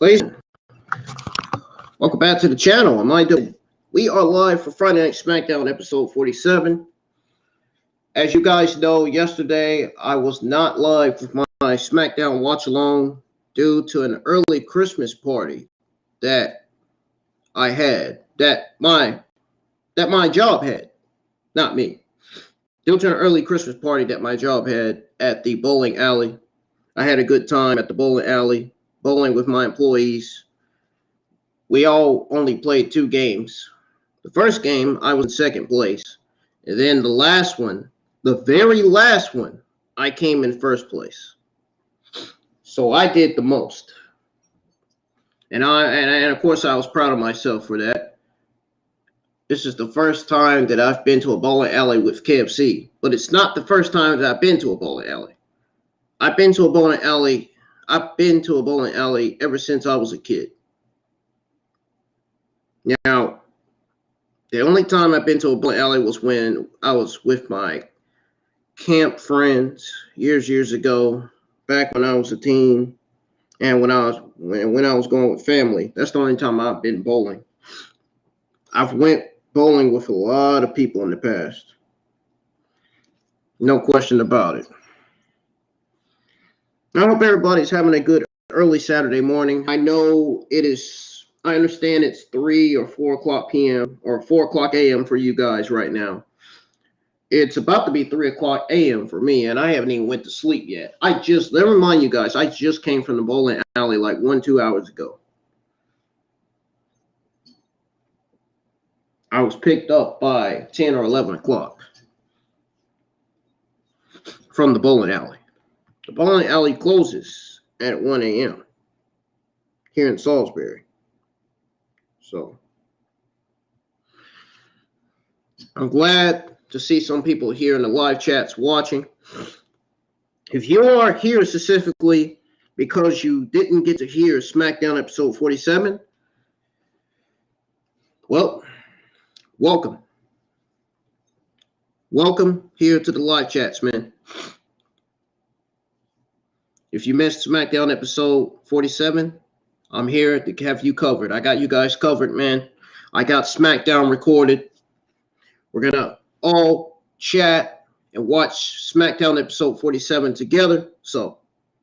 Ladies, welcome back to the channel. I'm IWN. We are live for Friday Night SmackDown episode 47. As you guys know, yesterday I was not live with my SmackDown watch along due to an early Christmas party that I had, that my job had, not me. Due to an early Christmas party that my job had at the bowling alley. I had a good time at the bowling alley, bowling with my employees. We all only played 2 games. The first game, I was in second place. And then the last one, the very last one, I came in first place. So I did the most. And of course I was proud of myself for that. This is the first time that I've been to a bowling alley with KFC, but it's not the first time that I've been to a bowling alley. I've been to a bowling alley ever since I was a kid. Now, the only time I've been to a bowling alley was when I was with my camp friends years ago, back when I was a teen, and when I was going with family. That's the only time I've been bowling. I've went bowling with a lot of people in the past. No question about it. I hope everybody's having a good early Saturday morning. I understand it's 3 or 4 o'clock p.m. or 4 o'clock a.m. for you guys right now. It's about to be 3 o'clock a.m. for me, and I haven't even went to sleep yet. Let me remind you guys, I just came from the bowling alley like 1-2 hours ago. I was picked up by 10 or 11 o'clock. from the bowling alley. The bowling alley closes at 1 a.m. here in Salisbury. So I'm glad to see some people here in the live chats watching. If you are here specifically because you didn't get to hear SmackDown episode 47, well, welcome. Welcome here to the live chats, man. If you missed SmackDown episode 47, I'm here to have you covered. I got you guys covered, man. I got SmackDown recorded. We're going to all chat and watch SmackDown episode 47 together. So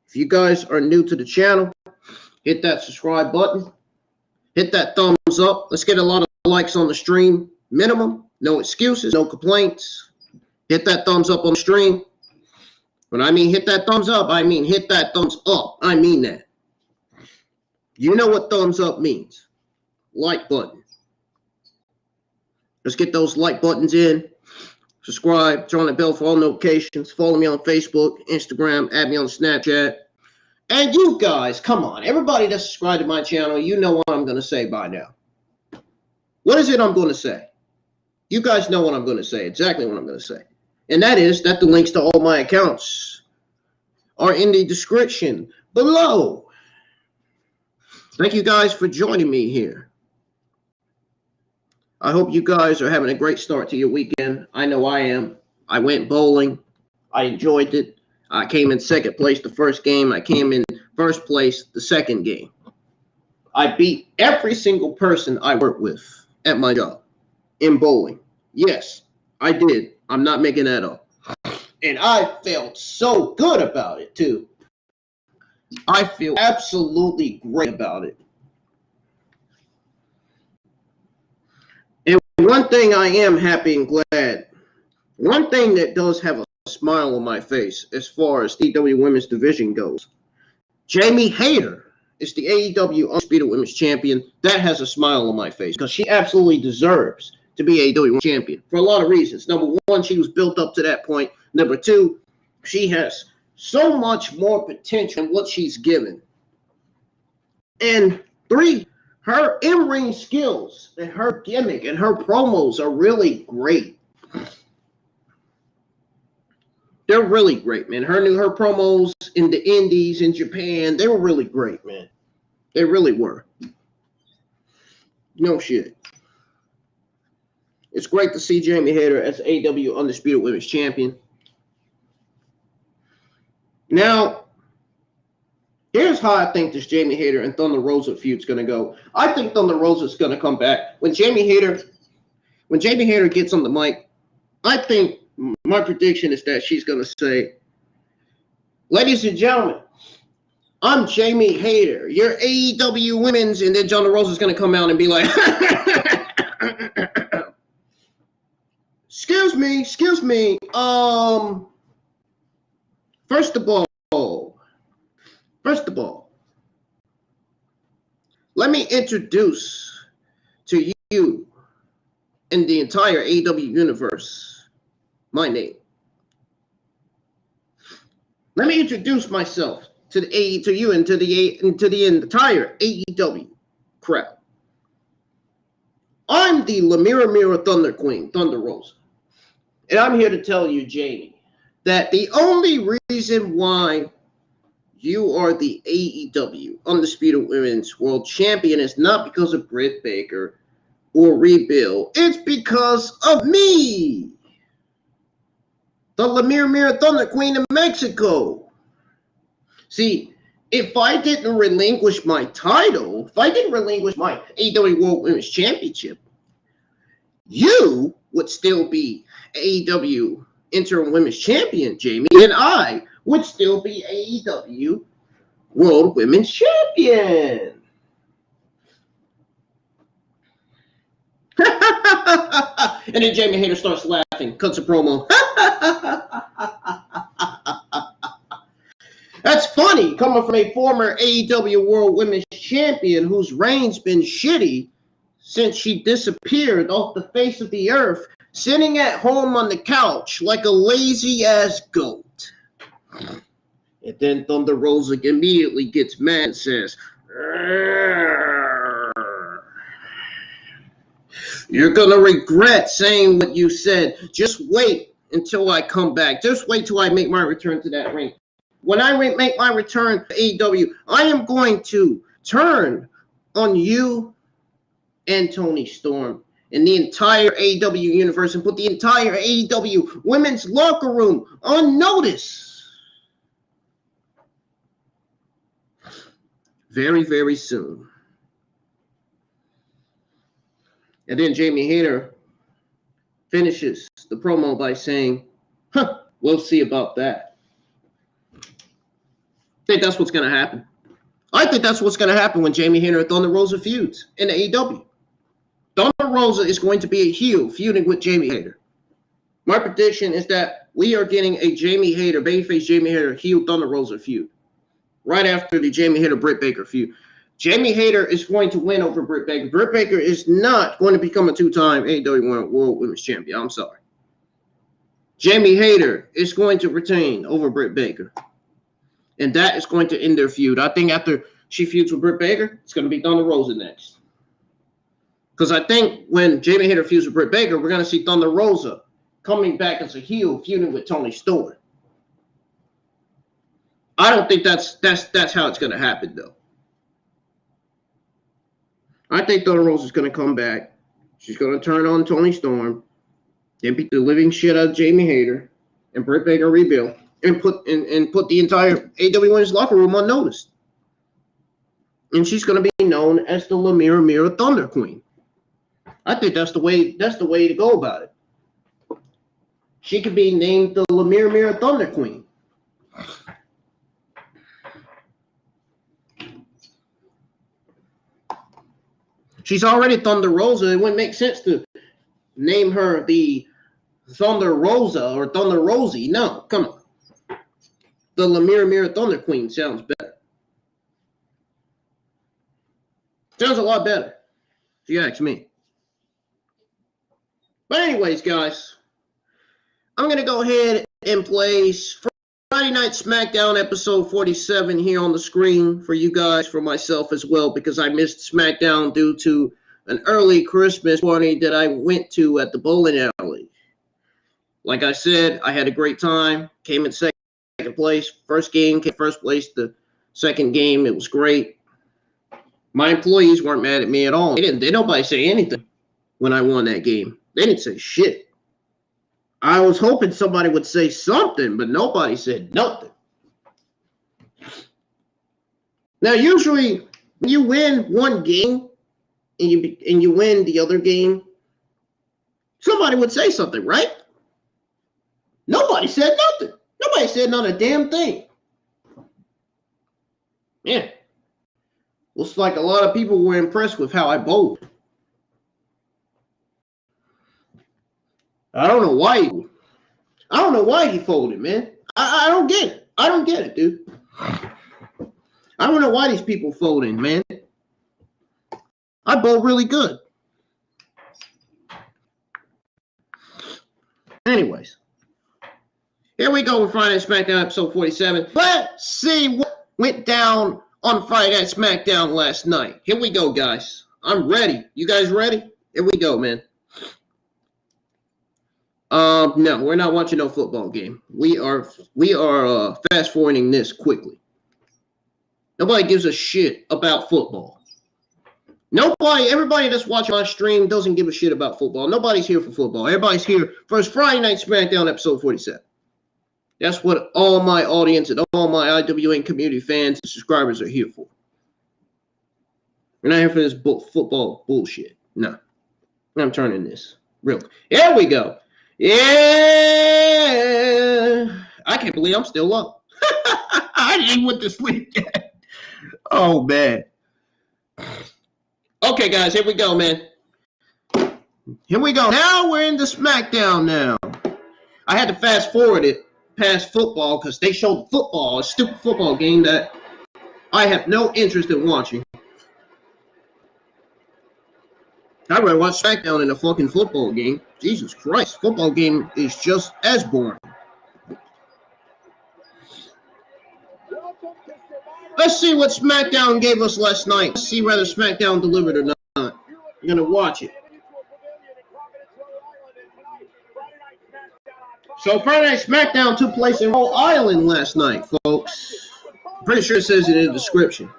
if you guys are new to the channel, hit that subscribe button. Hit that thumbs up. Let's get a lot of likes on the stream. Minimum. No excuses. No complaints. Hit that thumbs up on the stream. When I mean hit that thumbs up, I mean hit that thumbs up. I mean that. You know what thumbs up means. Like button. Let's get those like buttons in. Subscribe. Turn on the bell for all notifications. Follow me on Facebook, Instagram. Add me on Snapchat. And you guys, come on. Everybody that's subscribed to my channel, you know what I'm going to say by now. What is it I'm going to say? You guys know what I'm going to say. Exactly what I'm going to say. And that is that the links to all my accounts are in the description below. Thank you guys for joining me here. I hope you guys are having a great start to your weekend. I know I am. I went bowling. I enjoyed it. I came in second place the first game. I came in first place the second game. I beat every single person I work with at my job in bowling. Yes, I did. I'm not making that up. And I felt so good about it, too. I feel absolutely great about it. And one thing I am happy and glad, one thing that does have a smile on my face as far as AEW Women's Division goes, Jamie Hayter is the AEW Undisputed Women's Champion. That has a smile on my face because she absolutely deserves to be AEW champion for a lot of reasons. Number one, she was built up to that point. Number two, she has so much more potential in what she's given. And three, her in-ring skills and her gimmick and her promos are really great. They're really great, man. Her promos in the Indies in Japan, they were really great, man. They really were. No shit. It's great to see Jamie Hayter as AEW Undisputed Women's Champion. Now, here's how I think this Jamie Hayter and Thunder Rosa feud's going to go. I think Thunder Rosa's going to come back. When Jamie Hayter gets on the mic, I think my prediction is that she's going to say, "Ladies and gentlemen, I'm Jamie Hayter, your AEW Women's," and then Thunder Rosa's going to come out and be like, Excuse me. First of all, let me introduce to you in the entire AEW universe my name. Let me introduce myself to you and to the entire AEW crowd. I'm the Lamira Thunder Queen, Thunder Rosa. And I'm here to tell you, Jamie, that the only reason why you are the AEW Undisputed Women's World Champion is not because of Britt Baker or Rebuild. It's because of me, the Lamira Thunder Queen of Mexico. See, if I didn't relinquish my title, if I didn't relinquish my AEW World Women's Championship, you would still be AEW Interim Women's Champion, Jamie, and I would still be AEW World Women's Champion. And then Jamie Hayter starts laughing, cuts a promo. That's funny, coming from a former AEW World Women's Champion whose reign's been shitty since she disappeared off the face of the earth, sitting at home on the couch like a lazy-ass goat. And then Thunder Rosa immediately gets mad and says, "You're going to regret saying what you said. Just wait until I come back. Just wait till I make my return to that ring. When I make my return to AEW, I am going to turn on you and Toni Storm and the entire AEW universe and put the entire AEW women's locker room on notice." Very, very soon. And then Jamie Hayter finishes the promo by saying, "We'll see about that." I think that's what's going to happen. I think that's what's going to happen when Jamie Hayter and Thunder Rosa feuds in AEW. Thunder Rosa is going to be a heel feuding with Jamie Hayter. My prediction is that we are getting a Jamie Hayter, babyface Jamie Hayter, heel Thunder Rosa feud. Right after the Jamie Hayter Britt Baker feud. Jamie Hayter is going to win over Britt Baker. Britt Baker is not going to become a two-time AEW World Women's Champion. I'm sorry. Jamie Hayter is going to retain over Britt Baker. And that is going to end their feud. I think after she feuds with Britt Baker, it's going to be Thunder Rosa next. Because I think when Jamie Hayter feuds with Britt Baker, we're going to see Thunder Rosa coming back as a heel feuding with Toni Storm. I don't think that's how it's going to happen, though. I think Thunder Rosa is going to come back. She's going to turn on Toni Storm, then beat the living shit out of Jamie Hayter, and Britt Baker rebuild, and put the entire AEW Women's locker room on notice. And she's going to be known as the Lamira Mira Thunder Queen. I think that's the way to go about it. She could be named the Lamira Mira Thunder Queen. She's already Thunder Rosa. It wouldn't make sense to name her the Thunder Rosa or Thunder Rosie. No, come on. The Lamira Mira Thunder Queen sounds better. Sounds a lot better, if you ask me. But anyways, guys, I'm going to go ahead and play Friday Night SmackDown episode 47 here on the screen for you guys, for myself as well, because I missed SmackDown due to an early Christmas party that I went to at the bowling alley. Like I said, I had a great time, came in second place. First game came first place. The second game, it was great. My employees weren't mad at me at all. Nobody say anything when I won that game. They didn't say shit. I was hoping somebody would say something, but nobody said nothing. Now, usually, when you win one game and you win the other game, somebody would say something, right? Nobody said nothing. Nobody said not a damn thing. Yeah. Looks like a lot of people were impressed with how I bowled. I don't know why he folded, man. I don't get it. I don't get it, dude. I don't know why these people folding, man. I bowl really good. Anyways, here we go with Friday Night SmackDown episode 47. Let's see what went down on Friday Night SmackDown last night. Here we go, guys. I'm ready. You guys ready? Here we go, man. No, we're not watching no football game. We are fast forwarding this quickly. Nobody gives a shit about football. Everybody that's watching my stream doesn't give a shit about football. Nobody's here for football. Everybody's here for Friday Night SmackDown episode 47. That's what all my audience and all my IWN community fans and subscribers are here for. We're not here for this football bullshit. No. I'm turning this real. Here we go. Yeah. I can't believe I'm still up. I didn't even went to sleep yet. Oh, man. Okay, guys, here we go, man. Here we go. Now we're in the SmackDown now. I had to fast forward it past football because they showed football, a stupid football game that I have no interest in watching. I'd rather watch SmackDown than a fucking football game. Jesus Christ, football game is just as boring. Let's see what SmackDown gave us last night. Let's see whether SmackDown delivered or not. I'm going to watch it. So Friday Night SmackDown took place in Rhode Island last night, folks. I'm pretty sure it says it in the description,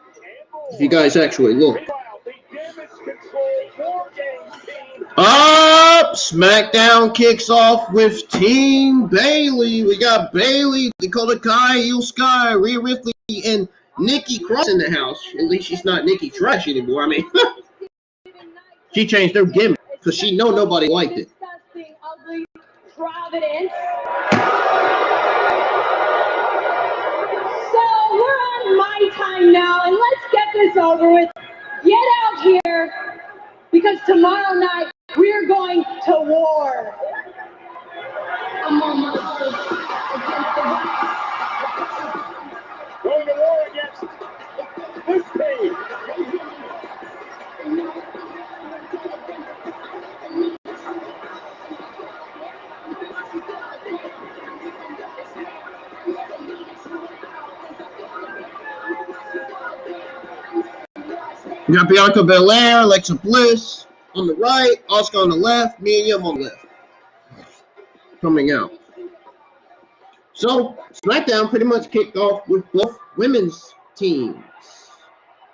if you guys actually look. Up! SmackDown kicks off with Team Bayley. We got Bayley, Dakota Kai, Io Sky, Rhea Ripley, and Nikki Cross in the house. At least she's not Nikki Trash anymore. I mean, she changed her gimmick because she know nobody liked it. Providence. So we're on my time now, and let's get this over with. Get out here, because tomorrow night we're going to war. I'm on my going to war against this team. We got Bianca Belair, Alexa Bliss on the right, Asuka on the left, me and Yum on the left. Coming out. So, SmackDown pretty much kicked off with both women's teams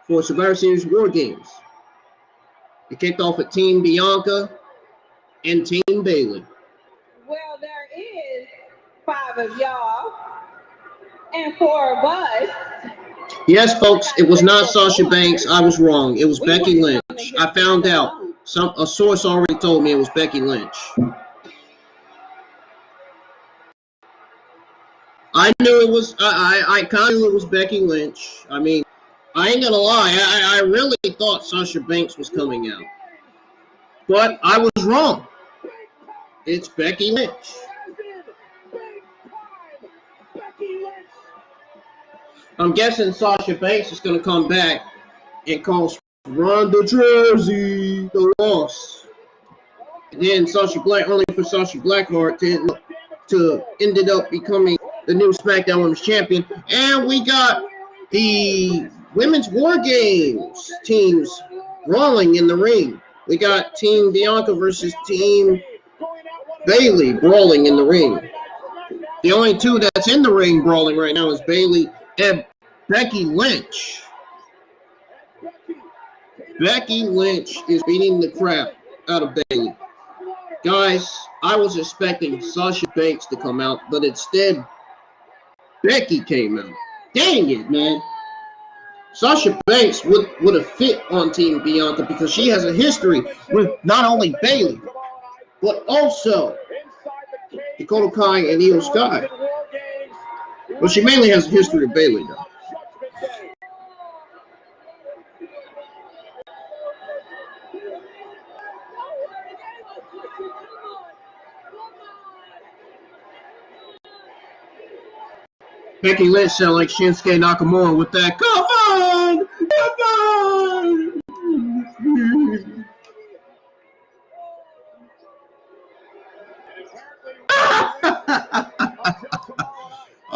for Survivor Series WarGames. It kicked off with Team Bianca and Team Bayley. Well, there is 5 of y'all and 4 of us. Yes, folks, it was not Sasha Banks. I was wrong. It was Becky Lynch. I found out. A source already told me it was Becky Lynch. I knew it was. I kind of knew it was Becky Lynch. I mean, I ain't gonna lie. I really thought Sasha Banks was coming out, but I was wrong. It's Becky Lynch. I'm guessing Sasha Banks is going to come back and call Ronda Jersey the loss. And then Sasha Black, only for Sasha Blackheart to ended up becoming the new SmackDown Women's Champion. And we got the Women's WarGames teams brawling in the ring. We got Team Bianca versus Team Bayley brawling in the ring. The only two that's in the ring brawling right now is Bayley and Becky Lynch. Becky Lynch is beating the crap out of Bayley. Guys, I was expecting Sasha Banks to come out, but instead, Becky came out. Dang it, man. Sasha Banks would have fit on Team Bianca because she has a history with not only Bayley, but also Dakota Kai and Io Sky. Well, she mainly has a history with Bayley, though. Becky Lynch sound like Shinsuke Nakamura with that. Come on!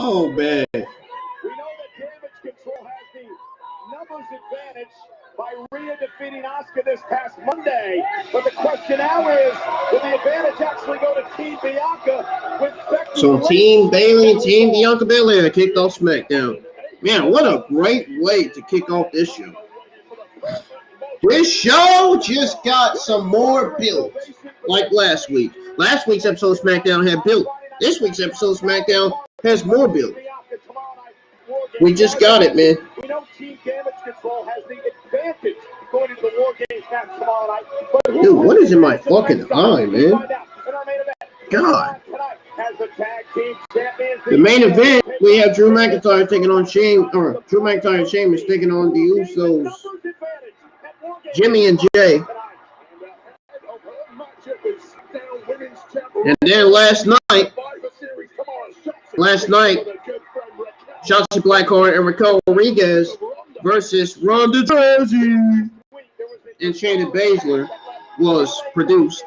Oh, man. We know that Damage Control has the numbers advantage by Rhea defeating Asuka this past Monday. But the question now is, will the advantage actually go to Team Bianca with Becky? So Team Bayley and Team Bianca Belair kicked off SmackDown. Man, what a great way to kick off this show. This show just got some more build, like last week. Last week's episode of SmackDown had build. This week's episode of SmackDown has more build. We just got it, man. We know Team Damage Control has the advantage going into the WarGames match tomorrow night. Dude, what is in my fucking eye, man? God. The main event, we have Drew McIntyre taking on Drew McIntyre and Sheamus taking on the Usos, Jimmy and Jay. And then last night, Shotzi Blackheart and Raquel Rodriguez versus Ronda Jersey and Shayna Baszler was produced.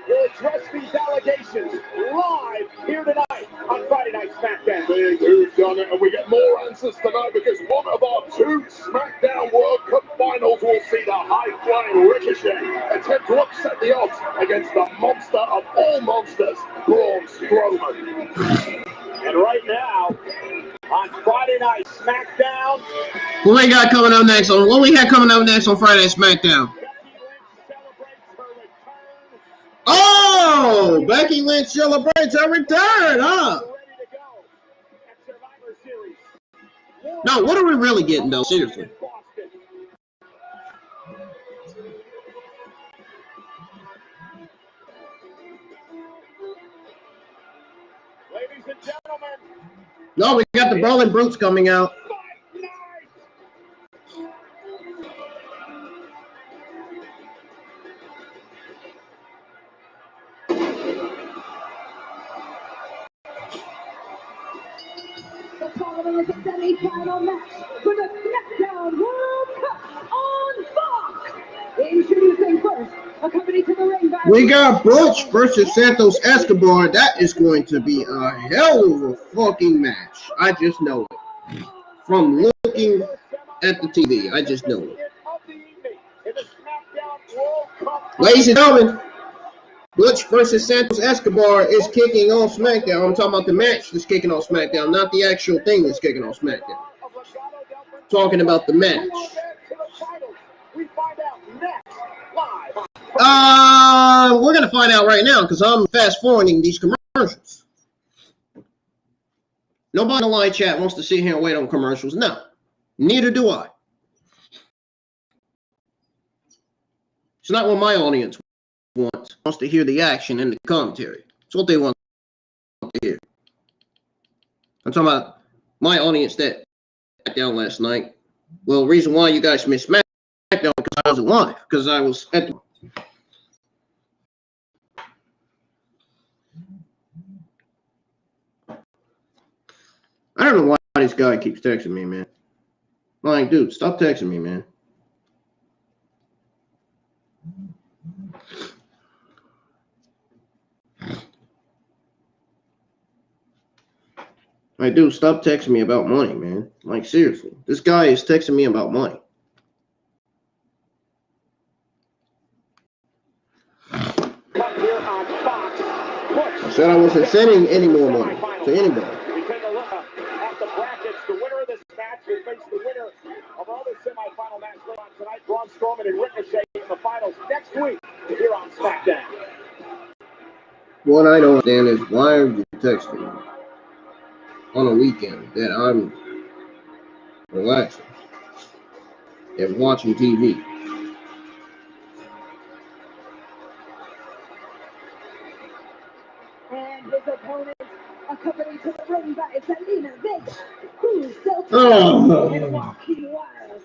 We'll address these allegations live here tonight on Friday SmackDown. Big who's done it, and we get more answers tonight because one of our 2 SmackDown World Cup finals will see the high-flying Ricochet attempt to upset the odds against the monster of all monsters, Braun Strowman. And right now, on Friday Night SmackDown, What we got coming up next on? What we had coming up next on Friday Night SmackDown? Oh, Becky Lynch celebrates her return, huh? No, what are we really getting though? Seriously. ladies and gentlemen, No, we got the Brawling Brutes coming out. The following is a semi-final match for the SmackDown World Cup on Fox. Introducing first, accompanied to the ring by... We got Butch versus Santos Escobar. That is going to be a hell of a fucking match. I just know it. From looking at the TV, I just know it. Ladies and gentlemen, Butch versus Santos Escobar is kicking off SmackDown. I'm talking about the match that's kicking off SmackDown, not the actual thing that's kicking off SmackDown. Talking about the match. We're going to find out right now because I'm fast forwarding these commercials. Nobody in the live chat wants to sit here and wait on commercials. No, neither do I. It's not what my audience wants to hear the action and the commentary. It's what they want to hear. I'm talking about my audience that down last night. Well, the reason why you guys missed SmackDown because I wasn't live, because I was at the... I don't know why this guy keeps texting me, man. I'm like, dude, stop texting me, man. Like, dude, stop texting me about money, man. Like, seriously. This guy is texting me about money. I said I wasn't sending any more money to anybody. We take a look at the brackets. The winner of this match will face the winner of our other semifinal match later on tonight. Braun Strowman and Ricochet in the finals next week here on SmackDown. What I don't understand is why are you texting me on a weekend that I'm relaxing and watching TV? And his opponent, accompanied to the ring by Selena Vega, who's still and Joaquin Wild.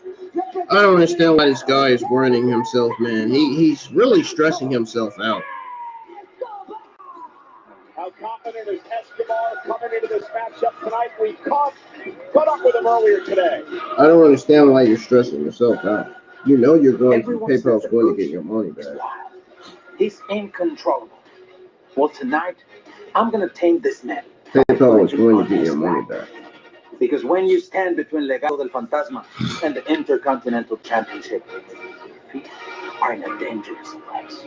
I don't understand why this guy is worrying himself, man. He's really stressing himself out. How confident is Escobar coming into this matchup tonight? We caught up with him earlier today. I don't understand why you're stressing yourself out. You know you're going to PayPal's going to get your money back. He's incontrollable. Well, tonight, I'm going to tame this man. PayPal is going to get your money back. Because when you stand between Legado del Fantasma and the Intercontinental Championship, you are in a dangerous place.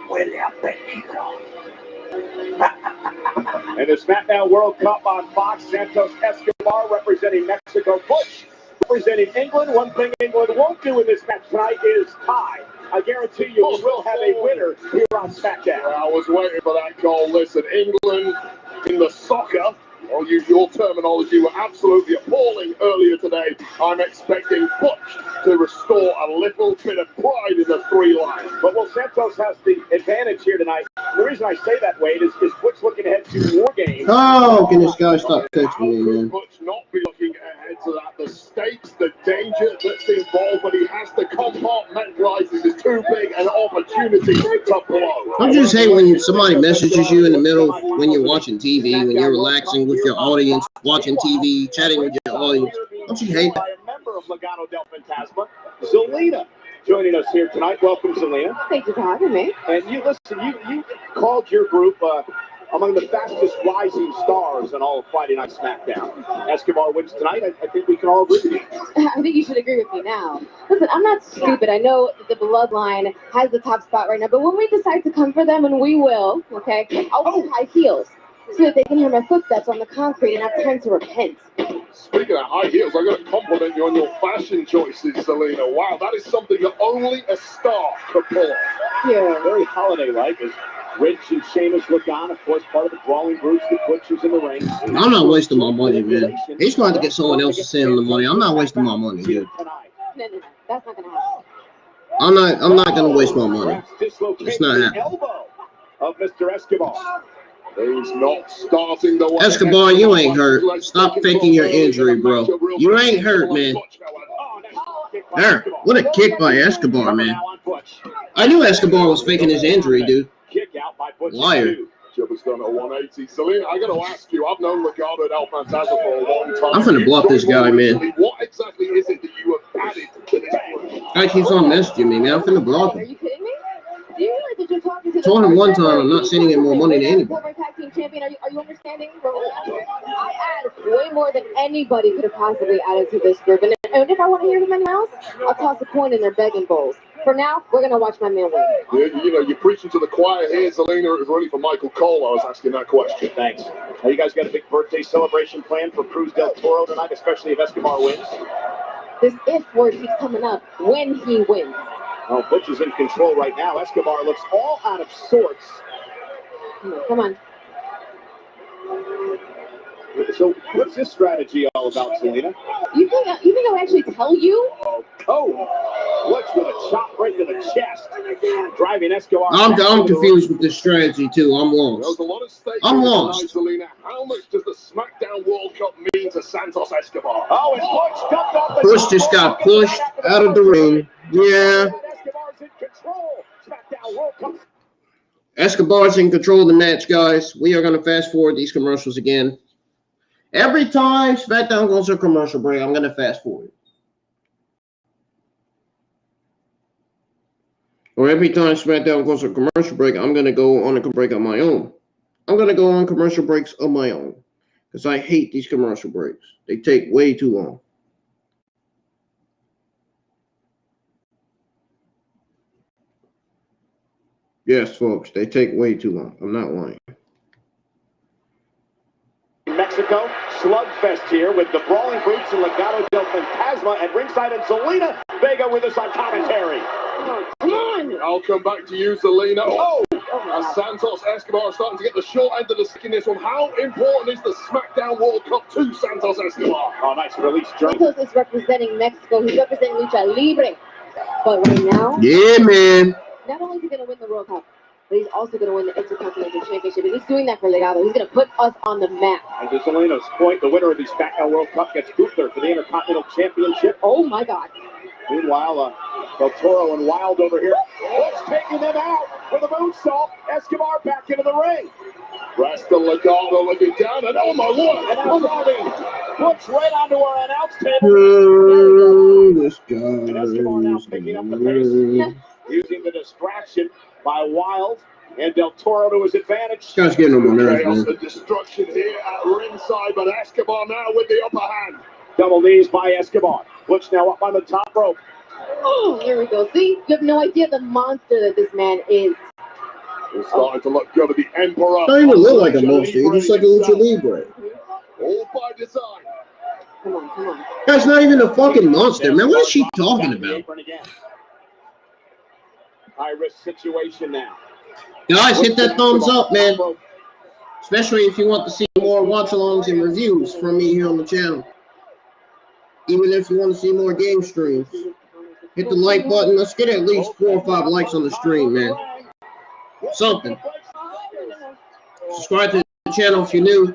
Huele a peligro. And the SmackDown World Cup on Fox, Santos Escobar representing Mexico, Butch representing England. One thing England won't do in this match tonight is tie. I guarantee you we will have a winner here on SmackDown. I was waiting for that goal. Listen, England in the soccer, I'll use your terminology, were absolutely appalling earlier today. I'm expecting Butch to restore a little bit of pride in the three line. But well, Santos has the advantage here tonight. The reason I say that, Wade, is Butch looking ahead to WarGames. Oh, can this guy stop texting me, man? Butch not be looking ahead to that? The stakes, the danger that's involved, but he has to compartmentalize. This is too big an opportunity to blow. I just hate when somebody messages you in the middle when you're watching TV, when you're relaxing with your audience, watching TV, chatting with your audience. Don't you hate that? A member of Legado del Fantasma, Zelina, joining us here tonight. Welcome, Zelina. Thank you for having me. And you listen, you called your group among the fastest rising stars in all of Friday Night SmackDown. Escobar wins tonight. I think we can all agree with you. I think you should agree with me now. Listen, I'm not stupid. I know that the bloodline has the top spot right now, but when we decide to come for them, and we will, okay, I'll wear high heels so that they can hear my footsteps on the concrete and have time to repent. Speaking of high heels, I'm going to compliment you on your fashion choices, Selena. Wow, that is something that only a star could pull off. Yeah. Very holiday-like as Rich and Sheamus look on, of course, part of the brawling groups, the Butchers in the ring. I'm not wasting my money, man. He's trying to get someone else to send him the money. I'm not wasting my money, dude. No, that's not gonna happen. I'm not gonna waste my money. It's not happening. Elbow of Mr. Escobar. He's not starting the way. Escobar, you ain't hurt. Stop faking your injury, bro. You ain't hurt, man. There. What a kick by Escobar, man. I knew Escobar was faking his injury, dude. Liar. Jibber's done a 180. Selena, I gotta ask you, I've known Legado and El Fantasma for a long time. I'm finna block this guy, man. What exactly is it that you have added to this work? Guy keeps on messaging me, man. I'm finna block Are him. you kidding me? Do you realize that you're talking to the Told him one time I'm not sending him more money to anybody. Former tag team champion, are you understanding? I add way more than anybody could have possibly added to this group. And if I want to hear from anyone else, I'll toss a coin in their begging bowls. For now, we're going to watch my man win. You know, you're preaching to the choir here, Selena. It was really for Michael Cole I was asking that question. Thanks. Now, you guys got a big birthday celebration planned for Cruz del Toro tonight, especially if Escobar wins? This if word keeps coming up when he wins. Oh, Butch is in control right now. Escobar looks all out of sorts. Come on. So, what's this strategy all about, Selena? You think I would actually tell you? Oh, Butch with a chop right to the chest, driving Escobar. I'm confused with this strategy too. I'm lost. There's a lot of stakes I'm tonight, lost. Selena. How much does the SmackDown World Cup mean to Santos Escobar? Oh, and Butch dumped off the Bush just got pushed out of the ring. Yeah. Escobar's in control. SmackDown World Cup. Escobar's in control of the match, guys. We are going to fast forward these commercials again. Every time SmackDown goes to a commercial break, I'm going to fast forward. Or every time SmackDown goes to a commercial break, I'm going to go on a break on my own. I'm going to go on commercial breaks of my own. Because I hate these commercial breaks. They take way too long. Yes, folks, they take way too long. I'm not lying. Mexico, slugfest here with the Brawling Brutes and Legado del Fantasma at ringside, and Zelina Vega with us on commentary. Come on! I'll come back to you, Selena. As Santos Escobar is starting to get the short end of the stick in this one. How important is the SmackDown World Cup to Santos Escobar? Oh, nice release, Joe. Santos is representing Mexico. He's representing Lucha Libre. But right now, Yeah, man. not only is he going to win the World Cup, but he's also going to win the Intercontinental Championship. And he's doing that for Legado. He's going to put us on the map. And to Selena's point, the winner of the SmackDown World Cup gets Gunther for the Intercontinental Championship. Oh, my God. Meanwhile, Del Toro and Wild over here. Butch taking them out with a moonsault. Escobar back into the ring. Rasta Legado looking down, and oh my lord! And now driving Butch right onto our announce table. Oh, this guy. And Escobar now picking up the pace, using the distraction by Wild and Del Toro to his advantage. This guy's getting on my nerves, Chaos man. and destruction here at ringside, but Escobar now with the upper hand. Double knees by Escobar. Butch now up on the top rope. Oh, here we go. See, you have no idea the monster that this man is. He's starting to look good at the Emperor. Don't even look like a monster. He looks like a Lucha Libre. All by design. Come on, come on. That's not even a fucking monster, man. What is she talking about? High risk situation now. Guys, hit that thumbs up, man. Especially if you want to see more watch-alongs and reviews from me here on the channel. Even if you want to see more game streams. Hit the like button. Let's get at least 4 or 5 likes on the stream, man. Something. Subscribe to the channel if you're new.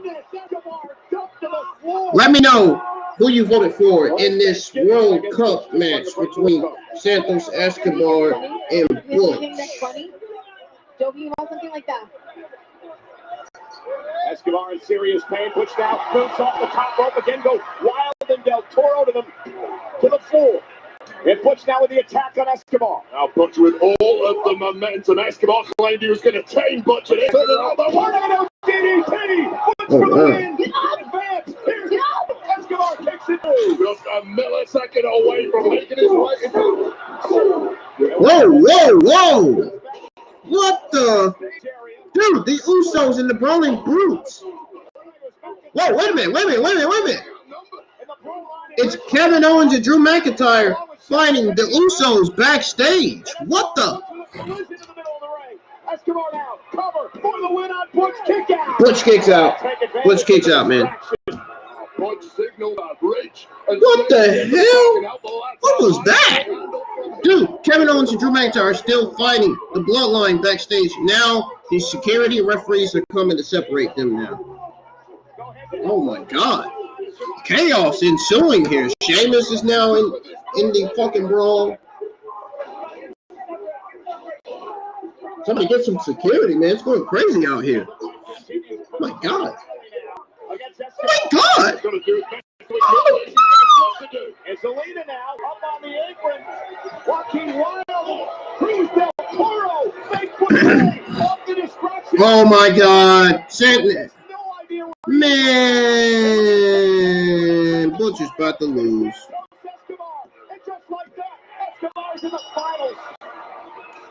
Let me know who you voted for in this World Cup match between Santos Escobar and Butch. Joking about something like that. Escobar in serious pain. Butch now boots off the top rope again. Go Wild and Del Toro to the floor. And Butch now with the attack on Escobar. Now Butch with all of the momentum. Escobar claimed he was going to tame Butch. And DDT. Oh, wow. Advance. Here's Escobar kicks it through. Just a millisecond away from making his way into. Whoa, whoa, whoa! What the? Dude, the Usos and the Brawling Brutes. Whoa, wait a minute. It's Kevin Owens and Drew McIntyre fighting the Usos backstage. What the? Escobar now, cover for the win on Butch kick out. Butch kicks out. Butch kicks out, man. Butch signaled a bridge. What the hell? What was that? Dude, Kevin Owens and Drew McIntyre are still fighting the bloodline backstage. Now, the security referees are coming to separate them now. Oh my God. Chaos ensuing here. Sheamus is now in the fucking brawl. Somebody get some security, man. It's going crazy out here. Oh my God. Oh my God. It's Selena now up on the apron. Joaquin Wild. Cruz del Toro. Fake foot off the distraction. Oh my God. No idea. Man. Butch is about to lose. And just like that, Escobar's in the finals.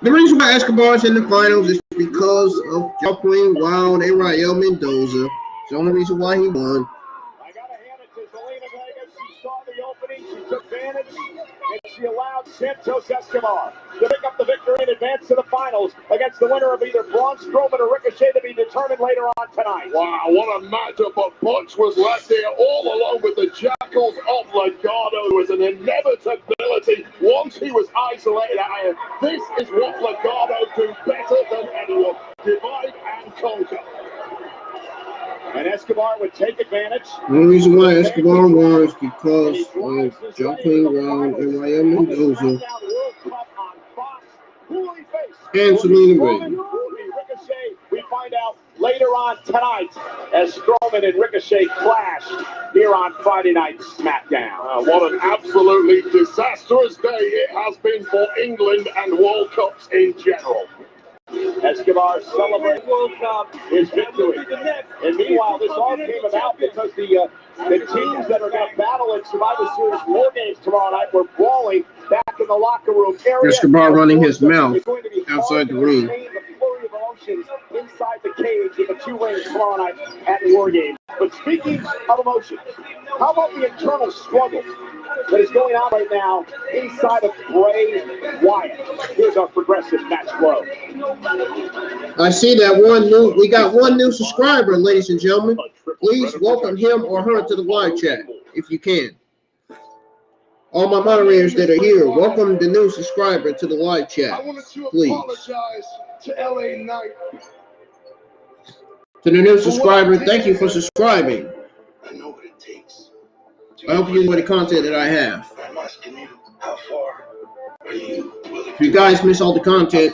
The reason why Escobar's in the finals is because of Joaquin Wild and Raquel Mendoza. It's the only reason why he won. I gotta hand it to Zelina Vega. She saw the opening, she took advantage, and she allowed Santos Escobar to pick up the victory and advance to the finals against the winner of either Braun, Strowman, or Ricochet to be determined later on tonight. Wow, what a matchup. But Butch was left there all alone with the Jackals of Legado. There was an inevitability once he was isolated out here. This is what Legado do better than anyone. Divide and conquer. And Escobar would take advantage. The only reason why Escobar won is because of Joaquin Wild and Raquel Mendoza and Selena Vega. Ricochet, we find out later on tonight as Strowman and Ricochet clash here on Friday Night SmackDown. What an absolutely disastrous day it has been for England and World Cups in general. Escobar celebrating World Cup his victory. And meanwhile, this all came about because the teams that are going to battle in Survivor Series WarGames tomorrow night were brawling back in the locker room area. Escobar running his mouth outside the ring. Inside the cage in the 2 rings tomorrow night at WarGames. But speaking of emotions, how about the internal struggle that is going on right now inside of Bray Wyatt? Here's our progressive match flow. I see that we got one new subscriber, ladies and gentlemen. Please welcome him or her to the live chat if you can. All my moderators that are here, welcome the new subscriber to the live chat, please. Apologize to LA Knight. To the new subscriber, thank you for subscribing. I know what it takes. I hope you enjoy the content that I have. I'm asking you, how far are you willing? If you guys miss all the content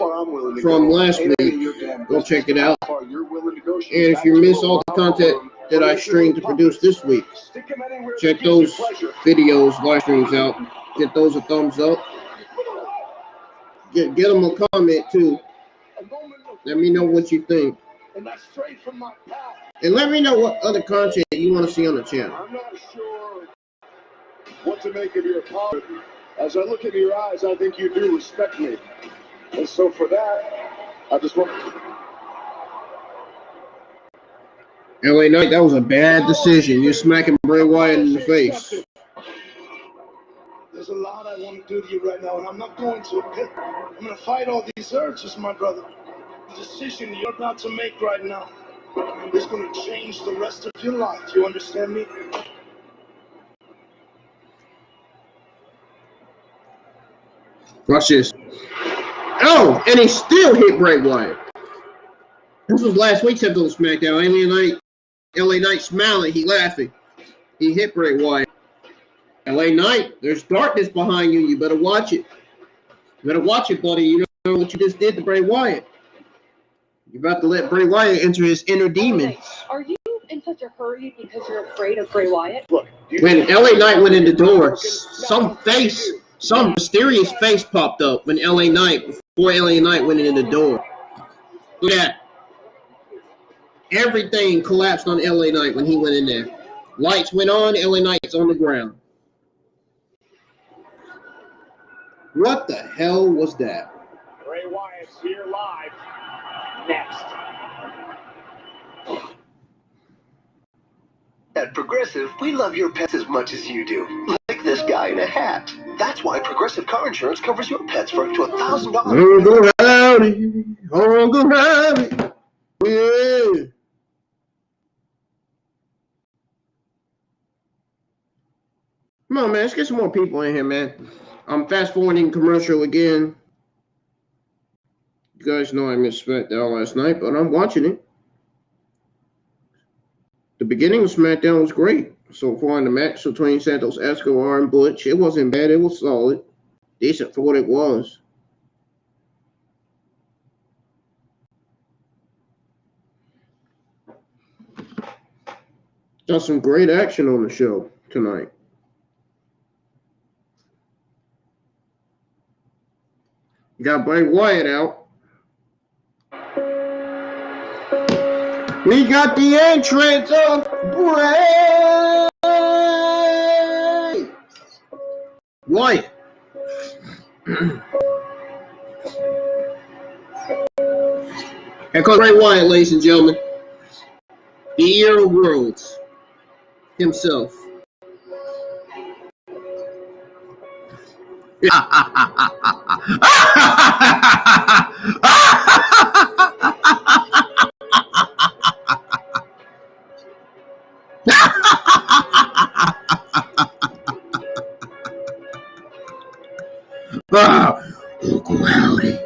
from last week, go check it out. And if you miss all the content that I streamed to produce this week, check those videos, live streams out. Get those a thumbs up. Get them a comment too. Let me know what you think. And let me know what other content you want to see on the channel. I'm not sure what to make of your apology. As I look into your eyes, I think you do respect me. And so for that, I just want LA Knight, that was a bad decision. You're smacking Bray Wyatt in the face. There's a lot I want to do to you right now, and I'm not going to. I'm going to fight all these urges, my brother. The decision you're about to make right now is going to change the rest of your life. You understand me? Watch this. Oh, and he still hit Bray Wyatt. This was last week's episode of SmackDown. LA Knight smiling, he laughing. He hit Bray Wyatt. LA Knight, there's darkness behind you. You better watch it. You better watch it, buddy. You know what you just did to Bray Wyatt. You're about to let Bray Wyatt enter his inner demons. Are you in such a hurry because you're afraid of Bray Wyatt? When LA Knight went in the door, some mysterious face popped up when LA Knight went in the door. Look at that. Everything collapsed on LA Knight when he went in there. Lights went on, LA Knight's on the ground. What the hell was that? Bray Wyatt's here live. Next. At Progressive, we love your pets as much as you do. Like this guy in a hat. That's why Progressive Car Insurance covers your pets for up to $1,000. Uncle Howdy, Uncle Howdy, yeah. Come on, man, let's get some more people in here, man. I'm fast forwarding commercial again. You guys know I missed SmackDown last night, but I'm watching it. The beginning of SmackDown was great. So far in the match between Santos, Escobar, and Butch, it wasn't bad. It was solid. Decent for what it was. Got some great action on the show tonight. Got Bray Wyatt out. We got the entrance of Bray Wyatt. Here comes Bray Wyatt, ladies and gentlemen. The Ear of Worlds himself. Uncle Howdy.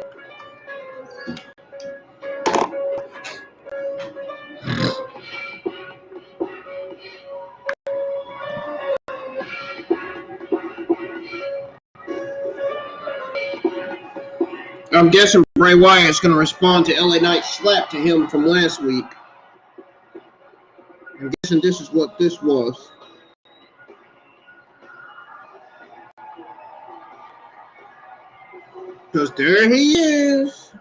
I'm guessing Bray Wyatt's going to respond to LA Knight's slap to him from last week. I'm guessing this is what this was. Because there he is.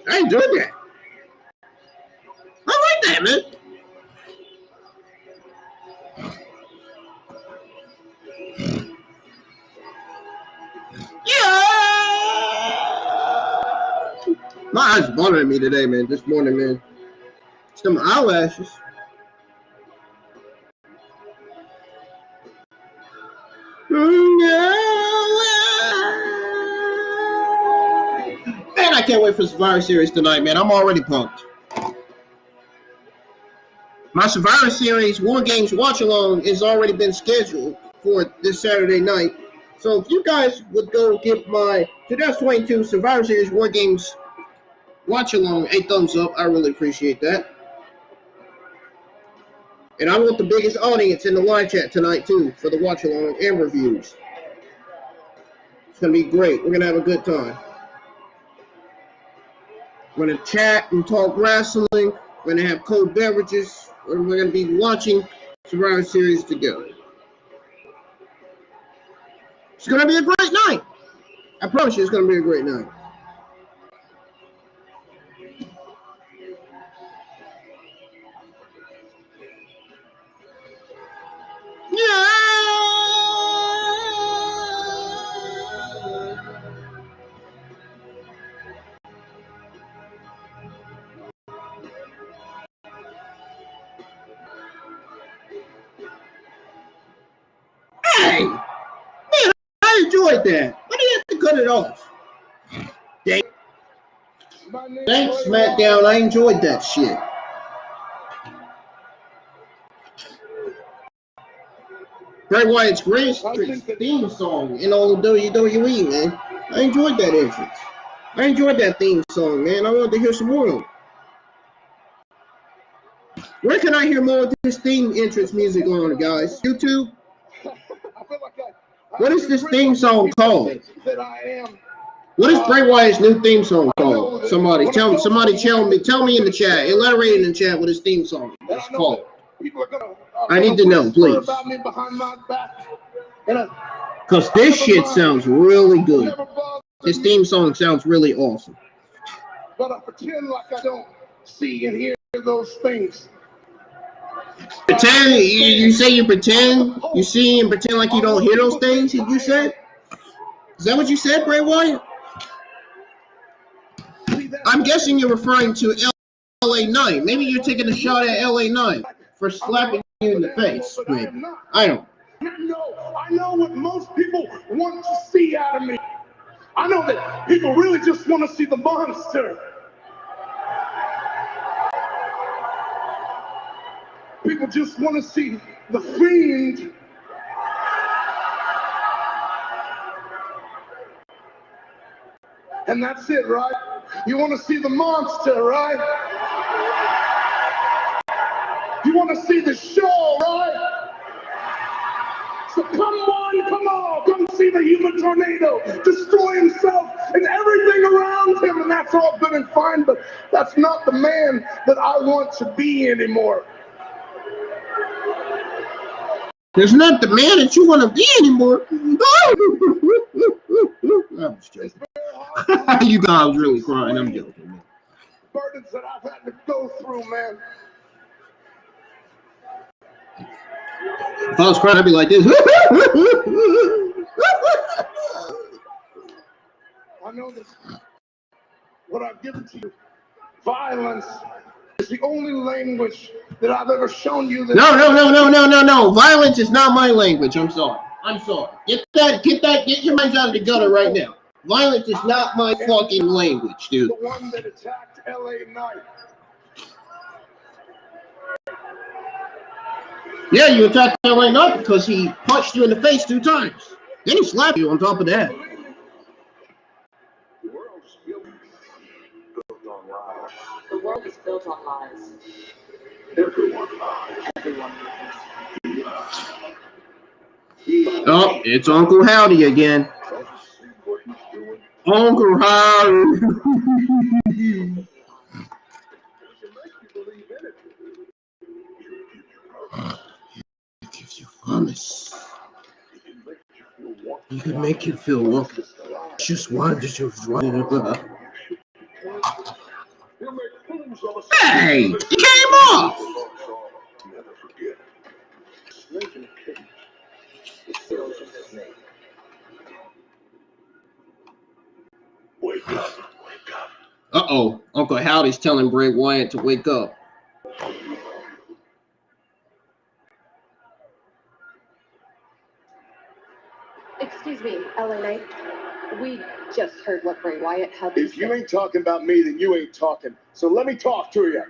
I enjoyed that. I like that, man. Yeah. My eyes bothering me today, man. This morning, man. It's them eyelashes. Man, I can't wait for Survivor Series tonight, man. I'm already pumped. My Survivor Series WarGames watch-along has already been scheduled for this Saturday night. So if you guys would go give my 2022 Survivor Series WarGames watch-along a thumbs up, I really appreciate that. And I want the biggest audience in the live chat tonight, too, for the watch-along and reviews. It's going to be great. We're going to have a good time. We're going to chat and talk wrestling. We're going to have cold beverages. And we're going to be watching Survivor Series together. It's going to be a great night. I promise you it's going to be a great night. Yeah. Hey, man, I enjoyed that. Why do you have to cut it off? Dang. Thanks, SmackDown. I enjoyed that shit. Bray Wyatt's greatest theme song in all of WWE, man. I enjoyed that entrance. I enjoyed that theme song, man. I wanted to hear some more of it. Where can I hear more of this theme entrance music on, guys? YouTube? What is this theme song called? What is Bray Wyatt's new theme song called? Somebody tell me in the chat. Elaborate in the chat what his theme song is called. People are gonna. I need to know, please. About me behind my back. Because this shit sounds really good. This theme song sounds really awesome. But I pretend like I don't see and hear those things. Pretend? You say you pretend? You see and pretend like you don't hear those things you said? Is that what you said, Bray Wyatt? I'm guessing you're referring to LA Knight. Maybe you're taking a shot at LA Knight for slapping you in the face. Maybe. I don't. I know what most people want to see out of me. I know that people really just want to see the monster. People just want to see the fiend. And that's it, right? You want to see the monster, right? You want to see the show, right? So come on, come see the human tornado destroy himself and everything around him, and that's all good and fine, but that's not the man that I want to be anymore. There's not the man that you want to be anymore. I'm just joking. You guys really crying. I'm joking, man. Burdens that I've had to go through, man. If I was crying, I'd be like this. I know this. What I've given to you, violence, is the only language that I've ever shown you. That No. Violence is not my language. I'm sorry. Get your minds out of the gutter right now. Violence is not my fucking language, dude. The one that attacked LA Knight. Yeah, you attacked LA Knight because he punched you in the face 2 times. Then he slapped you on top of that. The world is built on lies. Everyone lies. Everyone lies. Oh, it's Uncle Howdy again. Uncle Howdy. It gives you promise. He can make you feel welcome. Just wanted to Hey, he came off. Never forget. Snake in a cage. Wake up. Uh-oh. Uncle Howdy's telling Bray Wyatt to wake up. Excuse me, LA Knight. We just heard what Bray Wyatt had to say. If you ain't talking about me, then you ain't talking. So let me talk to you.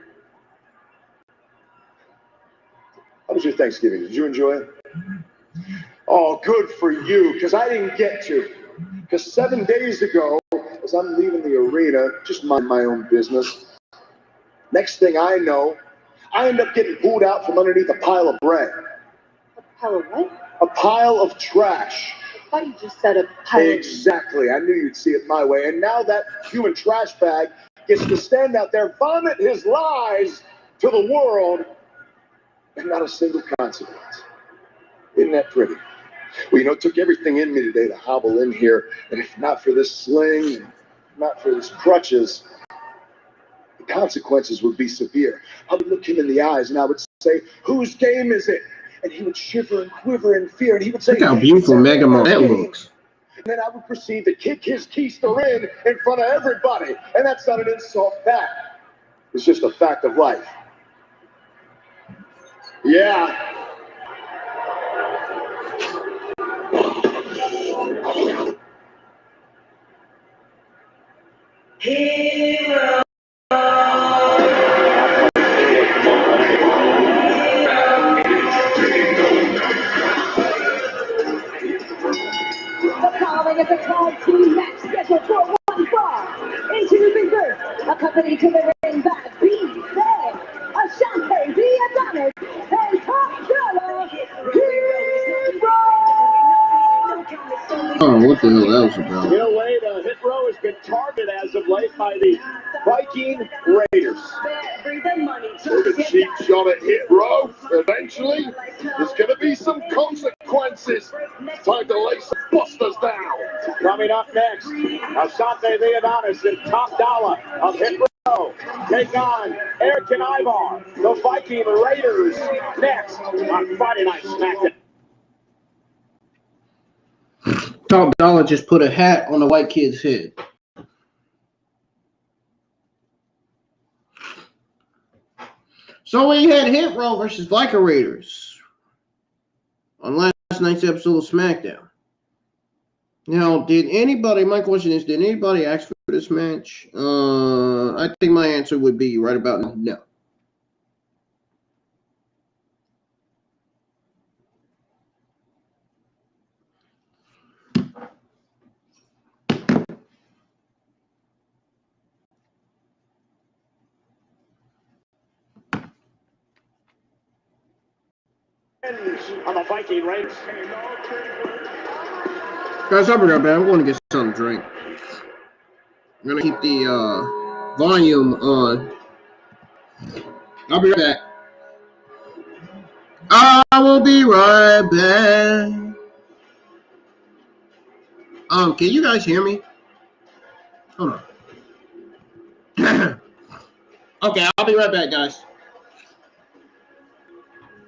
How was your Thanksgiving? Did you enjoy it? Oh, good for you, because I didn't get to. Because 7 days ago, as I'm leaving the arena, just mind my own business. Next thing I know, I end up getting pulled out from underneath a pile of bread. A pile of what? A pile of trash. I thought you just said a pile. Exactly. I knew you'd see it my way. And now that human trash bag gets to stand out there, vomit his lies to the world, and not a single consequence. Isn't that pretty? Well, it took everything in me today to hobble in here, and if not for this sling, and not for his crutches, the consequences would be severe. I would look him in the eyes, and I would say, "Whose game is it?" And he would shiver and quiver in fear, and he would say, Look how beautiful Mega Man looks. And then I would proceed to kick his keister in front of everybody, and that's not an insult back. It's just a fact of life. Yeah. Hero. The following is a tag team match scheduled for 1 fall. Introducing first, accompanied to the ring by B-Day, Ashante, the Adonis, and Top Dollar, Hero. Oh, what the hell that was about? You know, Wade, Hit Row has been targeted as of late by the Viking Raiders. with a cheap shot at Hit Row. Eventually, there's going to be some consequences. Time to lay some busters down. Coming up next, Asante the Adonis and Top Dollar of Hit Row take on Eric and Ivar, the Viking Raiders, next on Friday Night SmackDown. Top Dollar just put a hat on the white kid's head. So we had Hit Row versus Viking Raiders on last night's episode of SmackDown. Now, my question is, did anybody ask for this match? I think my answer would be right about no. On the Viking Raiders. Guys, I'll be right back. I'm going to get something to drink. I'm going to keep the volume on. I'll be right back. I will be right back. Can you guys hear me? Hold on. Okay, I'll be right back, guys.